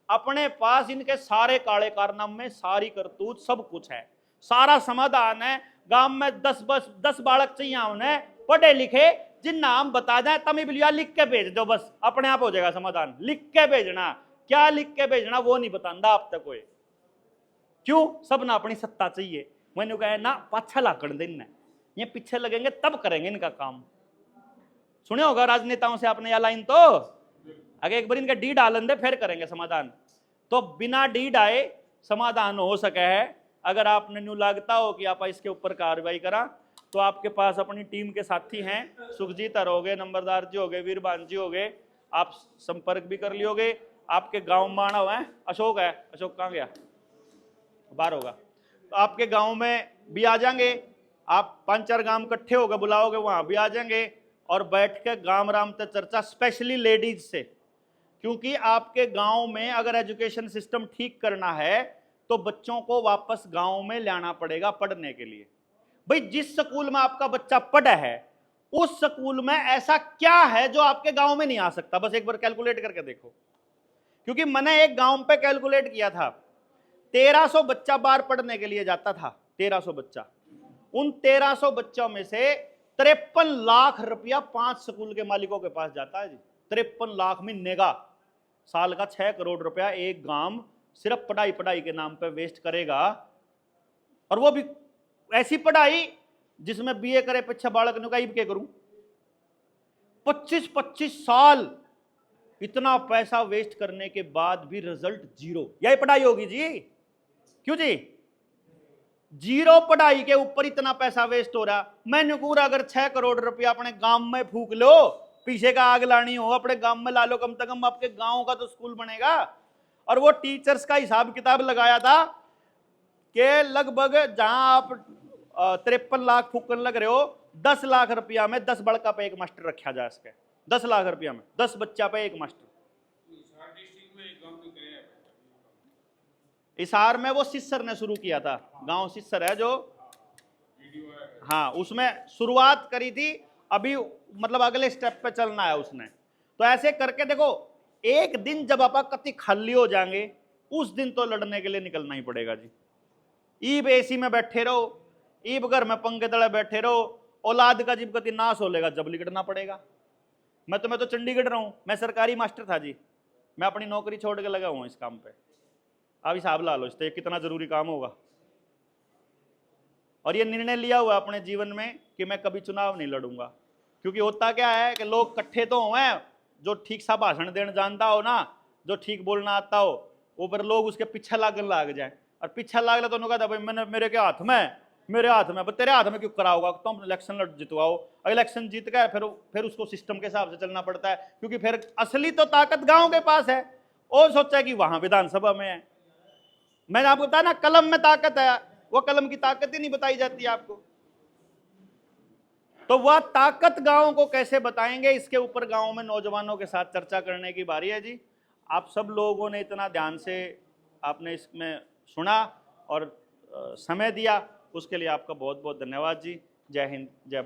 अपने पास इनके सारे काले कारनामे, सारी करतूत, सब कुछ है, सारा समाधान है। गांव में 10 बालक चाहिए उन्हें पढ़े लिखे, जिन नाम बता दें तमी बिलिया लिख के भेज दो, बस अपने आप हो जाएगा समाधान। लिख के भेजना, क्या लिख के भेजना वो नहीं बताता आप तक कोई। क्यों? सब ना अपनी सत्ता चाहिए। मैंने कहा ना पाछा लागण देना, ये पीछे लगेंगे तब करेंगे इनका काम। सुने होगा राजनेताओं से आपने यह लाइन, तो अगर एक बार इनका डी डालन दे फिर करेंगे समाधान। तो बिना डी डाए समाधान हो सके है। अगर आपने न्यू लागता हो कि आप इसके ऊपर कार्रवाई करा, तो आपके पास अपनी टीम के साथी हैं, सुखजीत हो गए, नंबरदार जी हो गए, वीरबान जी हो गए, आप संपर्क भी कर लियोगे। आपके गांव में आना हुआ है, अशोक है, अशोक कहाँ गया, बाहर होगा, तो आपके गांव में भी आ जाएंगे। आप 5-4 गांव इकट्ठे होकर बुलाओगे, वहां भी आ जाएंगे और बैठ के गांव राम तक चर्चा, स्पेशली लेडीज से। क्योंकि आपके गांव में अगर एजुकेशन सिस्टम ठीक करना है तो बच्चों को वापस गांव में लाना पड़ेगा पढ़ने के लिए। भाई जिस स्कूल में आपका बच्चा पढ़ा है उस स्कूल में ऐसा क्या है जो आपके गांव में नहीं आ सकता, बस एक बार कैलकुलेट करके देखो। क्योंकि मैंने एक गांव पे कैलकुलेट किया था, 1300 बच्चा बाहर पढ़ने के लिए जाता था, 1300 बच्चा। उन 1300 बच्चों में से 53 लाख रुपया 5 स्कूल के मालिकों के पास जाता है जी। 53 लाख महीने का, साल का 6 करोड़ रुपया एक गांव सिर्फ पढ़ाई के नाम पे वेस्ट करेगा। और वो भी ऐसी पढ़ाई जिसमें बीए करे पीछे बालक ने कहीं करूं, 25-25 साल इतना पैसा वेस्ट करने के बाद भी रिजल्ट जीरो। यही पढ़ाई होगी जी? क्यों जी? जीरो पढ़ाई के ऊपर इतना पैसा वेस्ट हो रहा। मैंने पूरा अगर 6 करोड़ रुपया अपने गांव में फूक लो, पीछे का आग लानी हो अपने गांव में ला लो, कम से कम आपके गांव का तो स्कूल बनेगा। और वो टीचर्स का हिसाब किताब लगाया था कि लगभग जहां आप 53 लाख फूकने लग रहे हो, 10 लाख रुपया में 10 बड़का पे एक मास्टर रखा जाए इसके। 10 लाख रुपया में 10 बच्चा पे एक मास्टर। हिसार में वो सिस्सर ने शुरू किया था, गांव सिस्सर है जो, हाँ उसमें शुरुआत करी थी। अभी मतलब अगले स्टेप पे चलना है उसने। तो ऐसे करके देखो, एक दिन जब आप कति खाली हो जाएंगे उस दिन तो लड़ने के लिए निकलना ही पड़ेगा जी। ईब एसी में बैठे रहो, ईब घर में पंखे तले बैठे रहो, औलाद का जब कति नाश हो लेगा जब लिकड़ना पड़ेगा। मैं तो चंडीगढ़ रहा हूं, मैं सरकारी मास्टर था जी, मैं अपनी नौकरी छोड़ के लगा हुआ इस काम पे। अब हिसाब ला लो इससे कितना जरूरी काम होगा। और ये निर्णय लिया हुआ अपने जीवन में कि मैं कभी चुनाव नहीं लड़ूंगा। क्योंकि होता क्या है कि लोग इकट्ठे तो हुए, जो ठीक सा भाषण देना जानता हो ना, जो ठीक बोलना आता हो, ऊपर लोग उसके पीछे लागन लाग जाए। और पीछे लागले तो उन्होंने कहा भाई मैंने मेरे के हाथ में, मेरे हाथ में, तेरे हाथ में क्यों कराओगा, तुम इलेक्शन लड़ जितवाओ। इलेक्शन जीत गए फिर उसको सिस्टम के हिसाब से चलना पड़ता है। क्योंकि फिर असली तो ताकत गांव के पास है, और सोचा कि वहां विधानसभा में है। मैंने आपको बताया ना कलम में ताकत है, वो कलम की ताकत ही नहीं बताई जाती आपको। तो वह ताकत गांव को कैसे बताएंगे, इसके ऊपर गांव में नौजवानों के साथ चर्चा करने की बारी है जी। आप सब लोगों ने इतना ध्यान से आपने इसमें सुना और समय दिया, उसके लिए आपका बहुत बहुत धन्यवाद जी। जय हिंद, जय भारत।